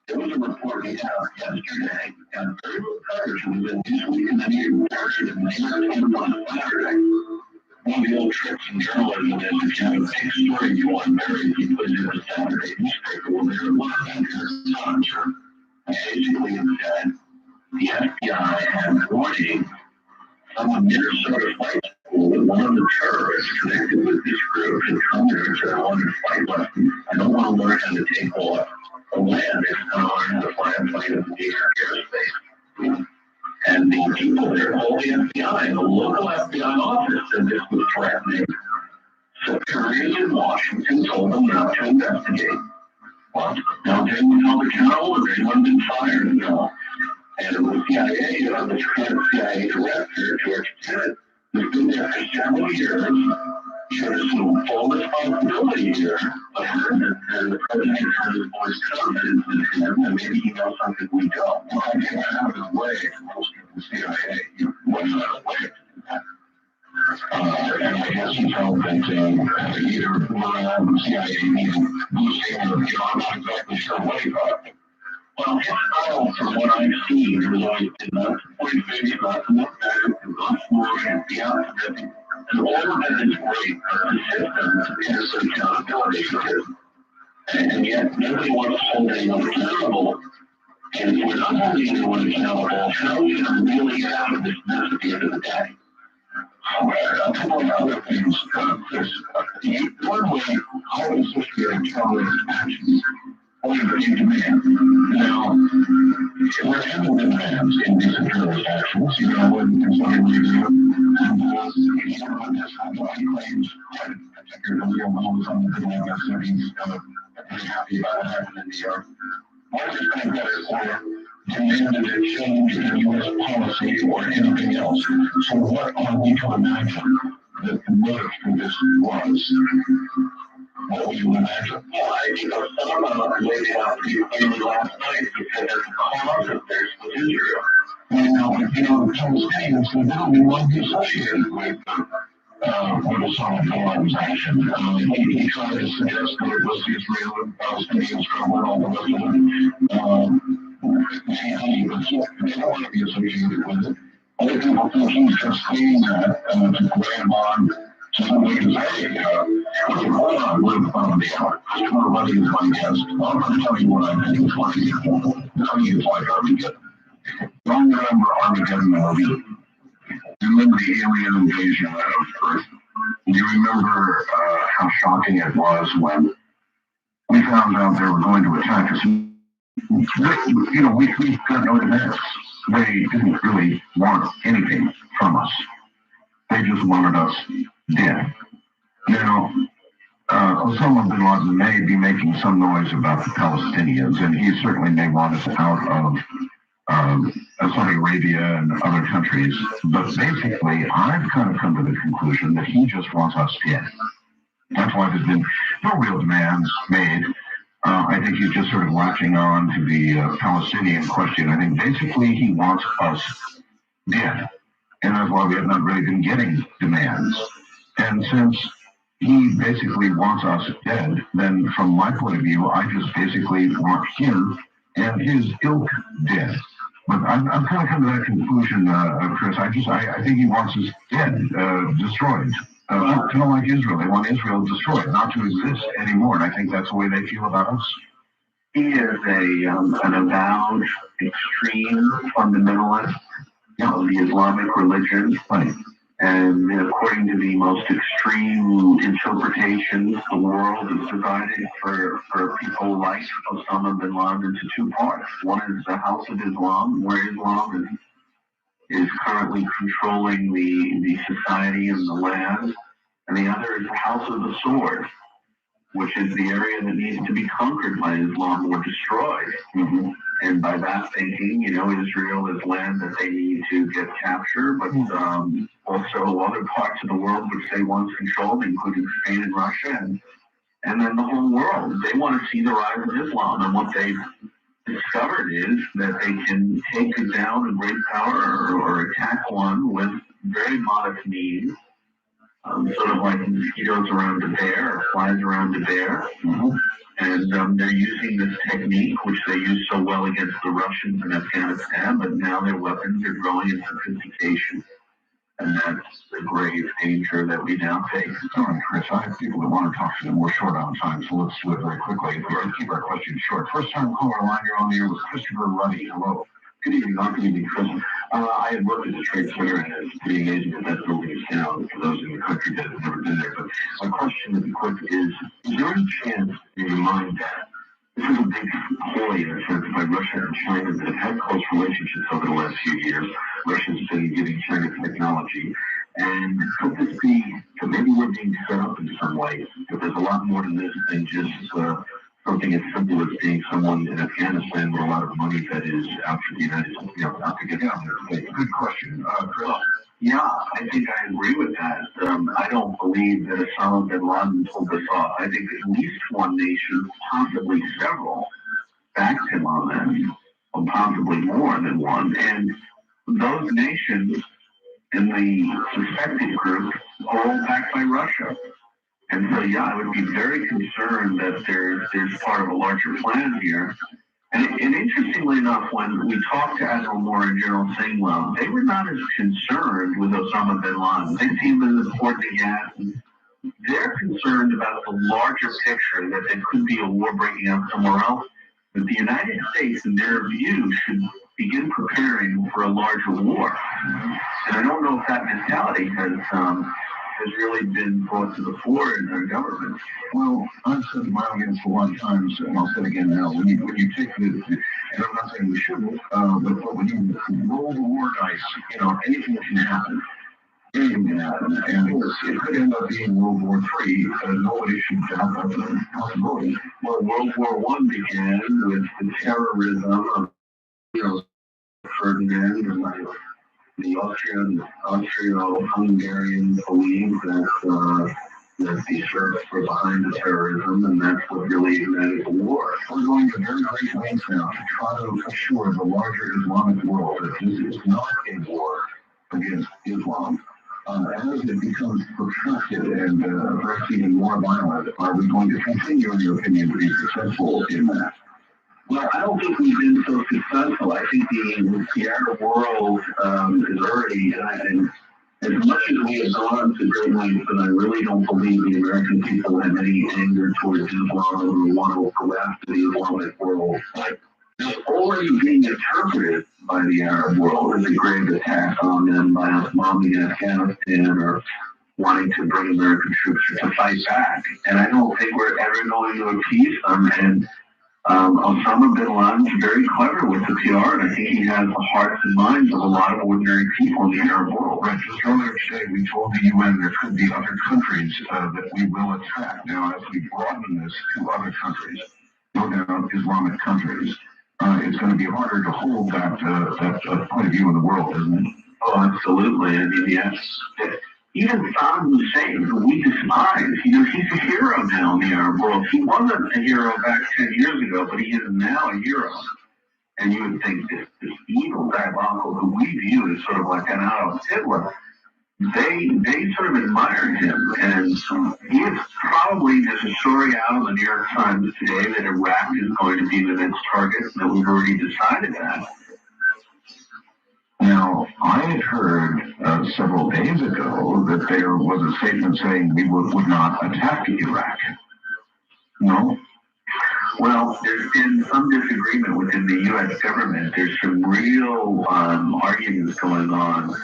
There was a report we had yesterday, and very little coverage was in Newsweek, and then you buried it, and they came on Saturday. One of the old tricks in journalism is if you have a big story you want buried, you put it in the Saturday newspaper. Well, there was a Sun, basically it said, the FBI had warning from a Minnesota flight school that one of the terrorists connected with this group had come there and said, I want to fight lessons. I don't want to learn how to take off a land. I want to learn how to fly a plane in the airspace. And the people there told the FBI, the local FBI office said this was threatening. Superiors in Washington told them not to investigate. Well, now they were held accountable and anyone been fired? No. And the CIA, the current CIA director, George Tenet, who's been there for several years, should assume full responsibility here and maybe he knows something we don't. Well, I think out of his way, most of the CIA went out of the way to do that. And I guess he felt that either Moran or the CIA needed boosting, or, I'm not exactly sure what he thought. Well, his style, from what I've seen, has always been not to point fingers, not to look back, to not forward, and be optimistic. And all of that is great, but the system is accountability. And yet, nobody wants to hold anyone accountable. And if we're not holding anyone accountable, how are we going to really get out of this mess at the end of the day? A couple of other things, Chris. One way, how is this your terrorist actions? Only the demand. Now, there haven't been demands in these terrorist actions, when somebody leaves you, and if you don't just have claims, particularly on some of the people that said he's pretty happy about what happened in New York. I just think that it's demanded a change in U.S. policy or anything else. So what are we to imagine that the motive for this was? What would you imagine? Well, I think some of them laid it out pretty clearly last night because the cause of this was Israel. The Palestinians would not be one associated with Osama bin Laden's action. He tried to suggest that it was Israel and Palestinians from all the rest of it. They don't want to be associated with it. Other people think he's just saying that to grab on to somebody to say, hold on, we're the hour. Christopher Ruddy is my guest. I'm going to tell you what I think is funny. Funny is like Armageddon. Don't remember Armageddon movie. You remember the alien invasion of Earth? You remember how shocking it was when we found out they were going to attack us? We've got no demands. They didn't really want anything from us. They just wanted us dead. Now, Osama bin Laden may be making some noise about the Palestinians, and he certainly may want us out of Saudi Arabia and other countries, but basically, I've kind of come to the conclusion that he just wants us dead. That's why there's been no real demands made. I think he's just sort of latching on to the Palestinian question. I think basically he wants us dead, and that's why we have not really been getting demands. And since he basically wants us dead, then from my point of view, I just basically want him and his ilk dead. But I'm kind of come to that conclusion, Chris. I think he wants us dead, destroyed. Kind of like Israel. They want Israel destroyed, not to exist anymore. And I think that's the way they feel about us. He is an avowed, extreme fundamentalist of the Islamic religion. Right. And according to the most extreme interpretations, the world is divided for people like Osama bin Laden into two parts. One is the House of Islam, where Islam is currently controlling the society and the land. And the other is the House of the Sword, which is the area that needs to be conquered by Islam or destroyed. Mm-hmm. And by that thinking, Israel is land that they need to get captured, but also other parts of the world which they once controlled, including Spain and Russia, and then the whole world. They want to see the rise of Islam, and what they've discovered is that they can take it down in great power or attack one with very modest means. Sort of like mosquitoes around a bear or flies around a bear. Mm-hmm. And they're using this technique, which they used so well against the Russians in Afghanistan, but now their weapons are growing in sophistication. And that's the grave danger that we now face. All right, Chris, I have people that want to talk to them. We're short on time, so let's do it very quickly. If we can keep our questions short. First time caller line, you're on the air with Christopher Ruddy. Hello. Good evening, good evening, Chris. I had worked at the Trade Center, and it's pretty amazing that building is down for those in the country that have never been there. But my question, to be quick, is there any chance in your mind that this is a big ploy, in a sense, by Russia and China that have had close relationships over the last few years? Russia's been giving China technology. And could this be, that maybe we're being set up in some way, that there's a lot more to this than just something as simple as being someone in Afghanistan with a lot of money that is out for the United States, out to get down there? Good question. Chris? Yeah, I think I agree with that. I don't believe that Osama bin Laden pulled this off. I think at least one nation, possibly several, backed him on that, or possibly more than one. And those nations in the suspected group are all backed by Russia. And so, yeah, I would be very concerned that there's part of a larger plan here. And interestingly enough, when we talked to Admiral Moore and General Singwell, they were not as concerned with Osama bin Laden. They seemed as important to get. They're concerned about the larger picture, that there could be a war breaking out somewhere else. But the United States, in their view, should begin preparing for a larger war. And I don't know if that mentality has really been brought to the fore in our government. Well, I've said to my audience a lot of times, and I'll say it again now, when you take the, and I'm not saying we shouldn't, but when you roll the war dice, anything can happen. Anything can happen. And it could end up being World War III. Nobody should doubt that possibility. Well, World War I began with the terrorism of, Ferdinand and the Austro-Hungarian believe that the Serbs were behind the terrorism, and that's what really ignited the war. We're going to very great lengths now to try to assure the larger Islamic world that this is not a war against Islam. As it becomes protracted and perhaps even more violent, are we going to continue, in your opinion, to be successful in that? Well, I don't think we've been so successful. I think the Arab world is already, and as much as we have gone to great lengths, and I really don't believe the American people have any anger towards Islam or want to go after the Islamic world. But it's already being interpreted by the Arab world as a grave attack on them by us bombing Afghanistan or wanting to bring American troops to fight back. And I don't think we're ever going to appease them. And Osama bin Laden's very clever with the PR, and I think he has the hearts and minds of a lot of ordinary people in the Arab world. Right. Just earlier today, we told the UN there could be other countries that we will attack. Now, as we broaden this to other countries, no doubt Islamic countries, it's going to be harder to hold that point of view in the world, isn't it? Oh, absolutely. I mean, yes. Even Saddam Hussein, who we despise, he's a hero now in the Arab world. He wasn't a hero back 10 years ago, but he is now a hero. And you would think this evil diabolical, who we view as sort of like an Adolf Hitler, they sort of admire him. And he is probably, there's a story out in the New York Times today that Iraq is going to be the next target, and that we've already decided that. Now, I had heard several days ago that there was a statement saying we would not attack Iraq. No? Well, there's been some disagreement within the U.S. government. There's some real arguments going on,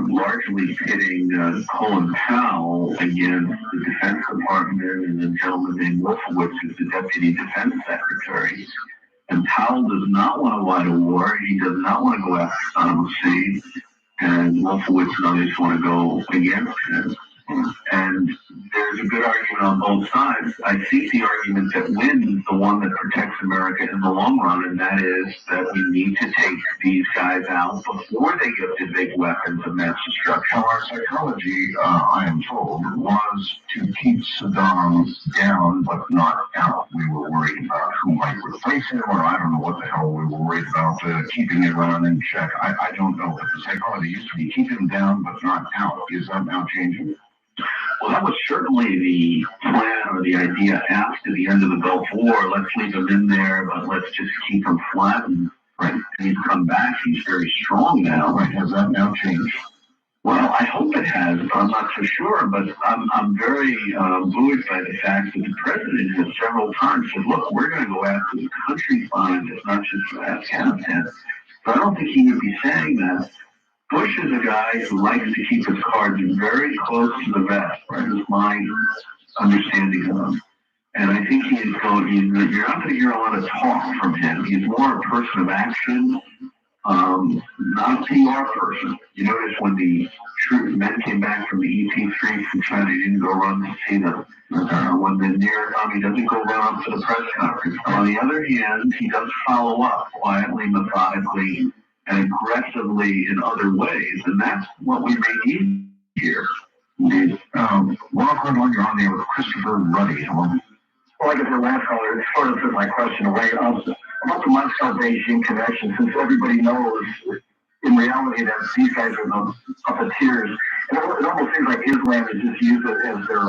largely pitting Colin Powell against the Defense Department and a gentleman named Wolfowitz, who's the Deputy Defense Secretary. And Powell does not want to fight a war. He does not want to go after Saddam Hussein. And Wolfowitz and others want to go against him. And there's a good argument on both sides. I think the argument that wins is the one that protects America in the long run, and that is that we need to take these guys out before they get to big weapons of mass destruction. Now, our psychology, I am told, was to keep Saddam down but not out. We were worried about who might replace him, or I don't know what the hell we were worried about, keeping Iran in check. I don't know, but the psychology used to be keep him down but not out. Is that now changing? Well, that was certainly the plan or the idea after the end of the Gulf War. Let's leave him in there, but let's just keep him flattened. Right. And he's come back. He's very strong now. Right. Has that now changed? Well, I hope it has, but I'm not so sure. But I'm very buoyed by the fact that the president has several times said, look, we're going to go after the country's behind it, not just Afghanistan. But I don't think he would be saying that. Bush is a guy who likes to keep his cards very close to the vest, right? Is my understanding of him. And I think he is going, you're not going to hear a lot of talk from him. He's more a person of action, not a PR person. You notice when the men came back from the EP3 from China, he didn't go run to see them. When the near he doesn't go run up to the press conference. On the other hand, he does follow up quietly, methodically, and aggressively in other ways, and that's what we may need here. Indeed. Welcome on, you're on there with Christopher Ruddy. Hello. Well, I guess the last caller, it sort of took my question away. About the Moscow-Beijing connection, since everybody knows in reality that these guys are the puppeteers, and it almost seems like Islam is just used as their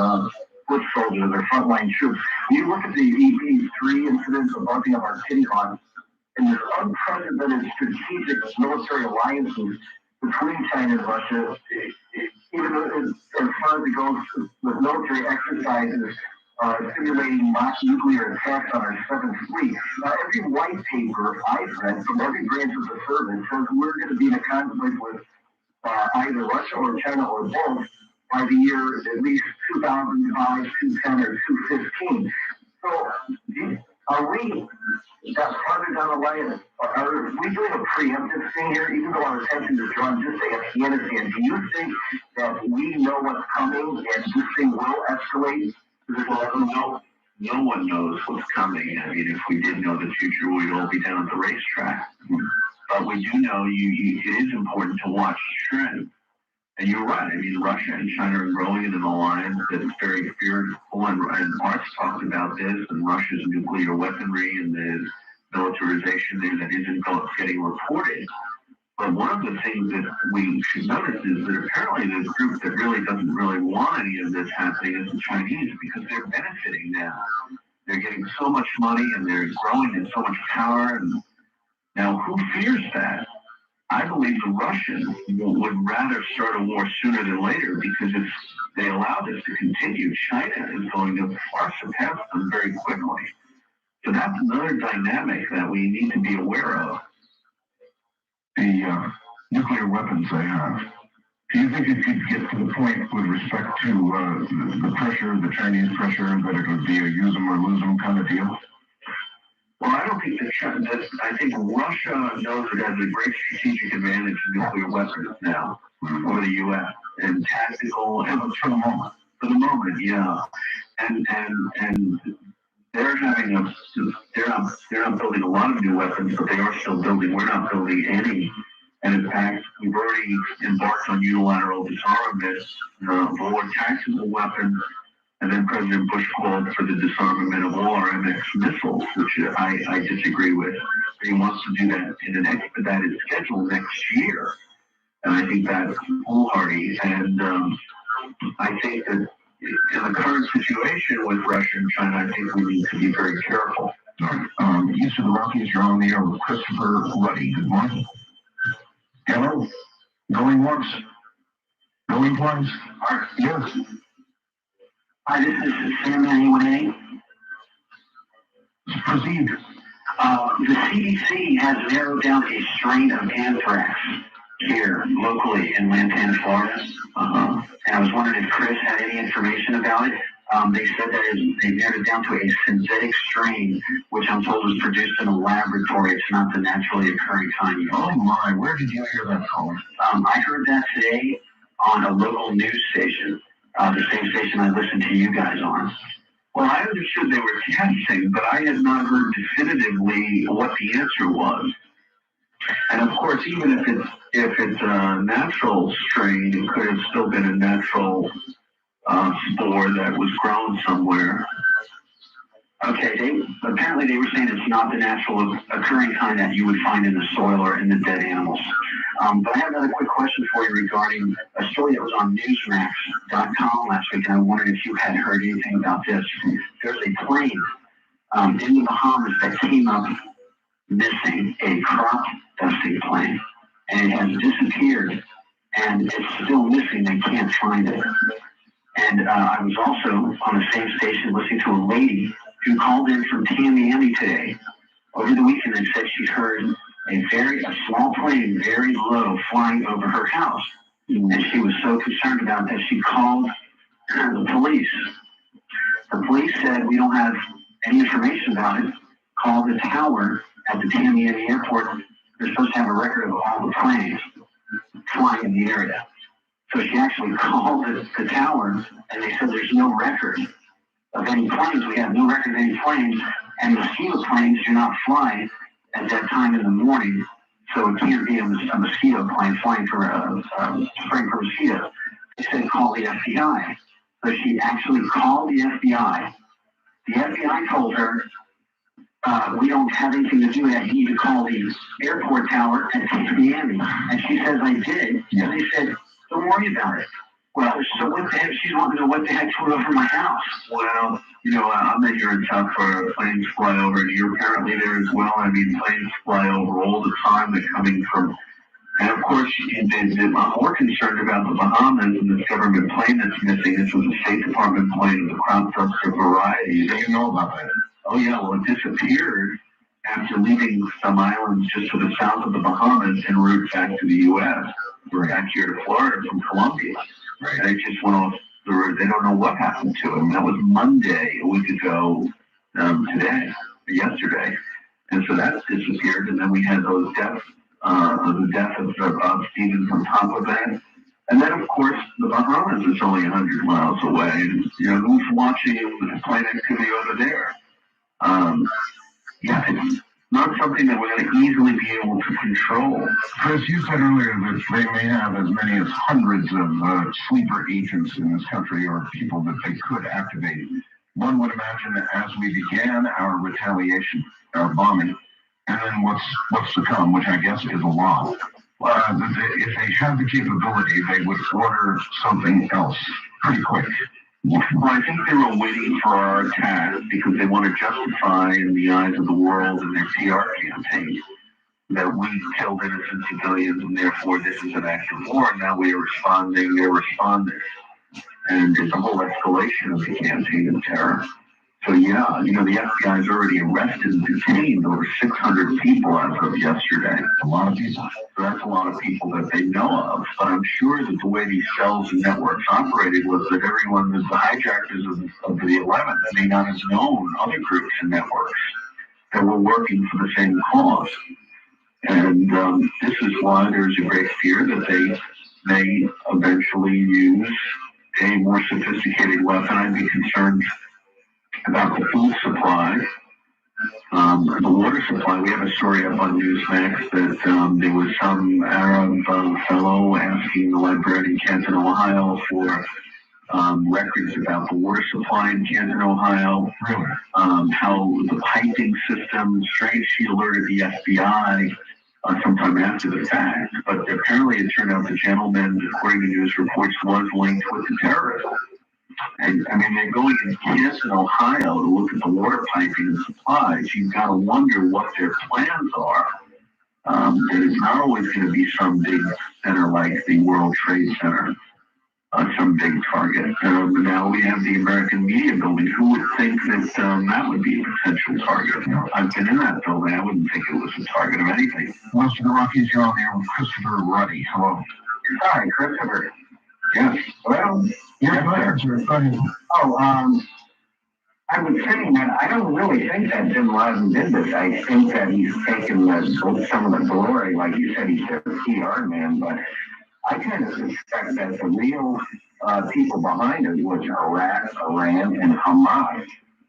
foot soldiers, their frontline troops. When you look at the EP3 incidents of bumping of our Kitty Hawk, and this unprecedented strategic military alliances between China and Russia, even as far as it goes with military exercises, simulating mock nuclear attacks on our Seventh Fleet. Every white paper I've read from every branch of the service says we're going to be in a conflict with either Russia or China or both by the year at least 2005, 2010, or 2015. So are we that farther down the line? Are we doing a preemptive thing here, even though our attention is drawn just to Afghanistan? Do you think that we know what's coming and this thing will escalate? Well, no one knows what's coming. I mean, if we did know the future, we'd all be down at the racetrack. But we do know it is important to watch the trend. And you're right. I mean, Russia and China are growing in an alliance that's very fearful. And Mark's talked about this and Russia's nuclear weaponry and the militarization there that isn't getting reported. But one of the things that we should notice is that apparently there's a group that really doesn't really want any of this happening is the Chinese, because they're benefiting now. They're getting so much money and they're growing in so much power. And now, who fears that? I believe the Russians would rather start a war sooner than later, because if they allow this to continue, China is going to far surpass them very quickly. So that's another dynamic that we need to be aware of. The nuclear weapons they have. Do you think it could get to the point with respect to the pressure, the Chinese pressure, that it would be a use them or lose them kind of deal? Well, I don't think I think Russia knows it has a great strategic advantage in nuclear weapons now over the U.S. and tactical and for the moment. For the moment, yeah, and they're having they're not building a lot of new weapons, but they are still building. We're not building any. And in fact, we've already embarked on unilateral disarmament, war tactical weapons, and then President Bush called for the disarmament of all our MX missiles, which I disagree with. He wants to do that in an expedited schedule next year. And I think that's foolhardy. And I think that in the current situation with Russia and China, I think we need to be very careful. East of the Rockies, you're on the air with Christopher Ruddy. Good morning. Hello. Going once. Going twice. Yes. Hi, this is Sam A1A. Proceed. The CDC has narrowed down a strain of anthrax here locally in Lantana, Florida. And I was wondering if Chris had any information about it. They said that they narrowed it down to a synthetic strain, which I'm told was produced in a laboratory. It's not the naturally occurring kind. Oh my, where did you hear that from? I heard that today on a local news station, the same station I listened to you guys on. Well, I understood they were testing, but I had not heard definitively what the answer was. And of course, even if it's a natural strain, it could have still been a natural spore that was grown somewhere. Okay, apparently they were saying it's not the natural occurring kind that you would find in the soil or in the dead animals. But I have another quick question for you regarding a story that was on Newsmax.com last week, and I wondered if you had heard anything about this. There's a plane in the Bahamas that came up missing, a crop dusting plane, and it has disappeared, and it's still missing. They can't find it. And I was also on the same station listening to a lady who called in from Tamiami today over the weekend and said she heard a small plane very low flying over her house. And she was so concerned about that she called the police. The police said, we don't have any information about it. Call the tower at the Tamiami airport. They're supposed to have a record of all the planes flying in the area. So she actually called the tower, and they said there's no record of any planes. We have no record of any planes, and mosquito planes do not fly at that time in the morning, so it can't be a mosquito plane flying for spraying for mosquitoes. They said call the FBI. So she actually called the FBI, The FBI told her, we don't have anything to do with that. You need to call the airport tower at Miami. And she says, I did. Yeah. And they said, don't worry about it. Well, so what the heck? She's wanting to know what the heck flew over my house. Well, I'm not here in town for planes fly over, and you're apparently there as well. I mean, planes fly over all the time. They're coming from, and of course, I'm more concerned about the Bahamas and this government plane that's missing. This was a State Department plane with a crop duster variety. So you know about that? Oh yeah, well, it disappeared after leaving some islands just to the south of the Bahamas en route back to the U.S. We're back here to Florida from Colombia. Right. And it just went off the road. They don't know what happened to him. That was Monday, a week ago, yesterday. And so that disappeared. And then we had those deaths, the death of Stevens on top of that. And then, of course, the Bahamas is only 100 miles away. And, who's watching the plane activity over there? It's not something that we're going to easily be able to control. Chris, you said earlier that they may have as many as hundreds of sleeper agents in this country, or people that they could activate. One would imagine that as we began our retaliation, our bombing, and then what's to come, which I guess is a lot, if they had the capability, they would order something else pretty quick. Well, I think they were waiting for our attack because they want to justify in the eyes of the world in their PR campaign that we killed innocent civilians and therefore this is an act of war. And now we are responding, they're responding. And it's a whole escalation of the campaign of terror. So yeah, the FBI has already arrested and detained over 600 people as of yesterday. A lot of people. So that's a lot of people that they know of. But I'm sure that the way these cells and networks operated was that everyone, the hijackers of the 11th, may not have known other groups and networks that were working for the same cause. And this is why there's a great fear that they may eventually use a more sophisticated weapon. I'd be concerned about the food supply, the water supply. We have a story up on Newsmax that there was some Arab fellow asking the librarian in Canton, Ohio for records about the water supply in Canton, Ohio, how the piping system, strange, she alerted the FBI sometime after the fact, but apparently it turned out the gentleman, according to news reports, was linked with the terrorism. And I mean, they're going in Canton, Ohio to look at the water piping and supplies. You've got to wonder what their plans are. There's not always going to be some big center like the World Trade Center, some big target. Now we have the American Media Building. Who would think that that would be a potential target? I've been in that building. I wouldn't think it was a target of anything. Most of the Rockies, you're on there with Christopher Ruddy. Hello. Hi, Christopher. Yes. Well, yeah, go ahead, sir. Go ahead. I was saying that I don't really think that Bin Laden did this. I think that he's taken some of the glory, like you said, he's a PR man, but I kind of suspect that the real people behind it was Iraq, Iran, and Hamas,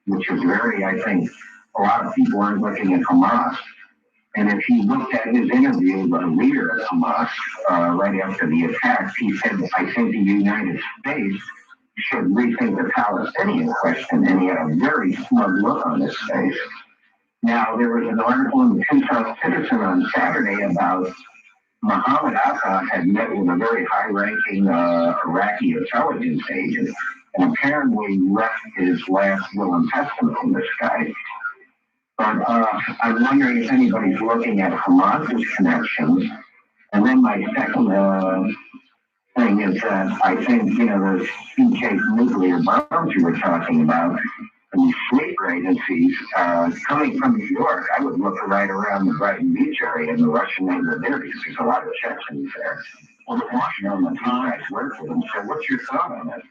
which is I think a lot of people aren't looking at Hamas. And if you looked at his interview with the leader of Hamas right after the attacks, he said, I think the United States should rethink the Palestinian question, and he had a very smug look on his face. Now, there was an article in the Tucson Citizen on Saturday about Mohammed Atta had met with a very high-ranking Iraqi intelligence agent, and apparently left his last will and testament on this guy. But I'm wondering if anybody's looking at Hamas's connections. And then my second thing is that I think, those two-case nuclear bombs you were talking about, and these sleeper agencies coming from New York, I would look right around the Brighton Beach area in the Russian neighborhood there because there's a lot of Chechens there. Well, the Washington Times work for them. So what's your thought on it?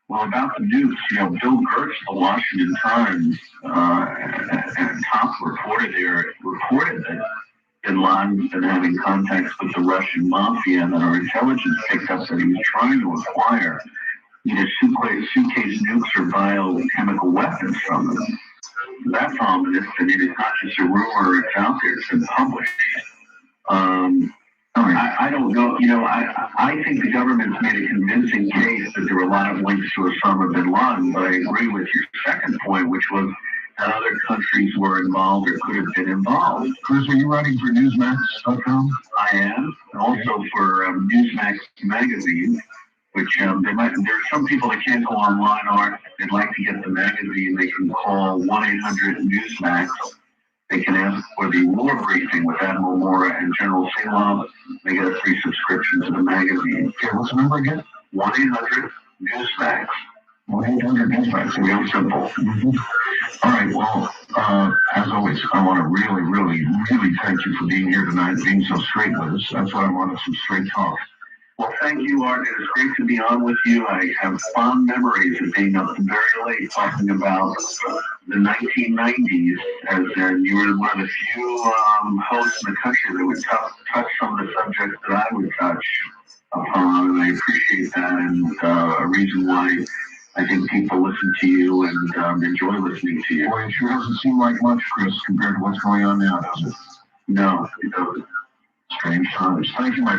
Well, about the nukes, Bill Gertz, the Washington Times, and top reporter there reported that Bin Laden's been having contacts with the Russian mafia, and that our intelligence picked up that he was trying to acquire either suitcase nukes or biochemical weapons from them. That's ominous. I mean, it's not just a rumor, it's out there, it's been published. I I don't know. I think the government's made a convincing case that there were a lot of links to Osama bin Laden, but I agree with your second point, which was that other countries were involved or could have been involved. Chris, are you writing for Newsmax.com? I am, and also for Newsmax magazine, which there are some people that can't go online, or they'd like to get the magazine. They can call 1-800-Newsmax. They can ask for the war briefing with Admiral Mora and General Salom. They get a free subscription to the magazine. Okay, what's the number again? 1-800-Newsmax. 1-800-Newsmax. Real simple. Mm-hmm. All right, well, as always, I want to really, really, really thank you for being here tonight, being so straight with us. That's what I wanted, some straight talk. Well, thank you, Art. It was great to be on with you. I have fond memories of being up very late talking about the 1990s, as you were one of the few hosts in the country that would touch some of the subjects that I would touch upon, and I appreciate that, and a reason why I think people listen to you and enjoy listening to you. Boy, it sure doesn't seem like much, Chris, compared to what's going on now, does it? No, it doesn't. Strange times. Thank you, my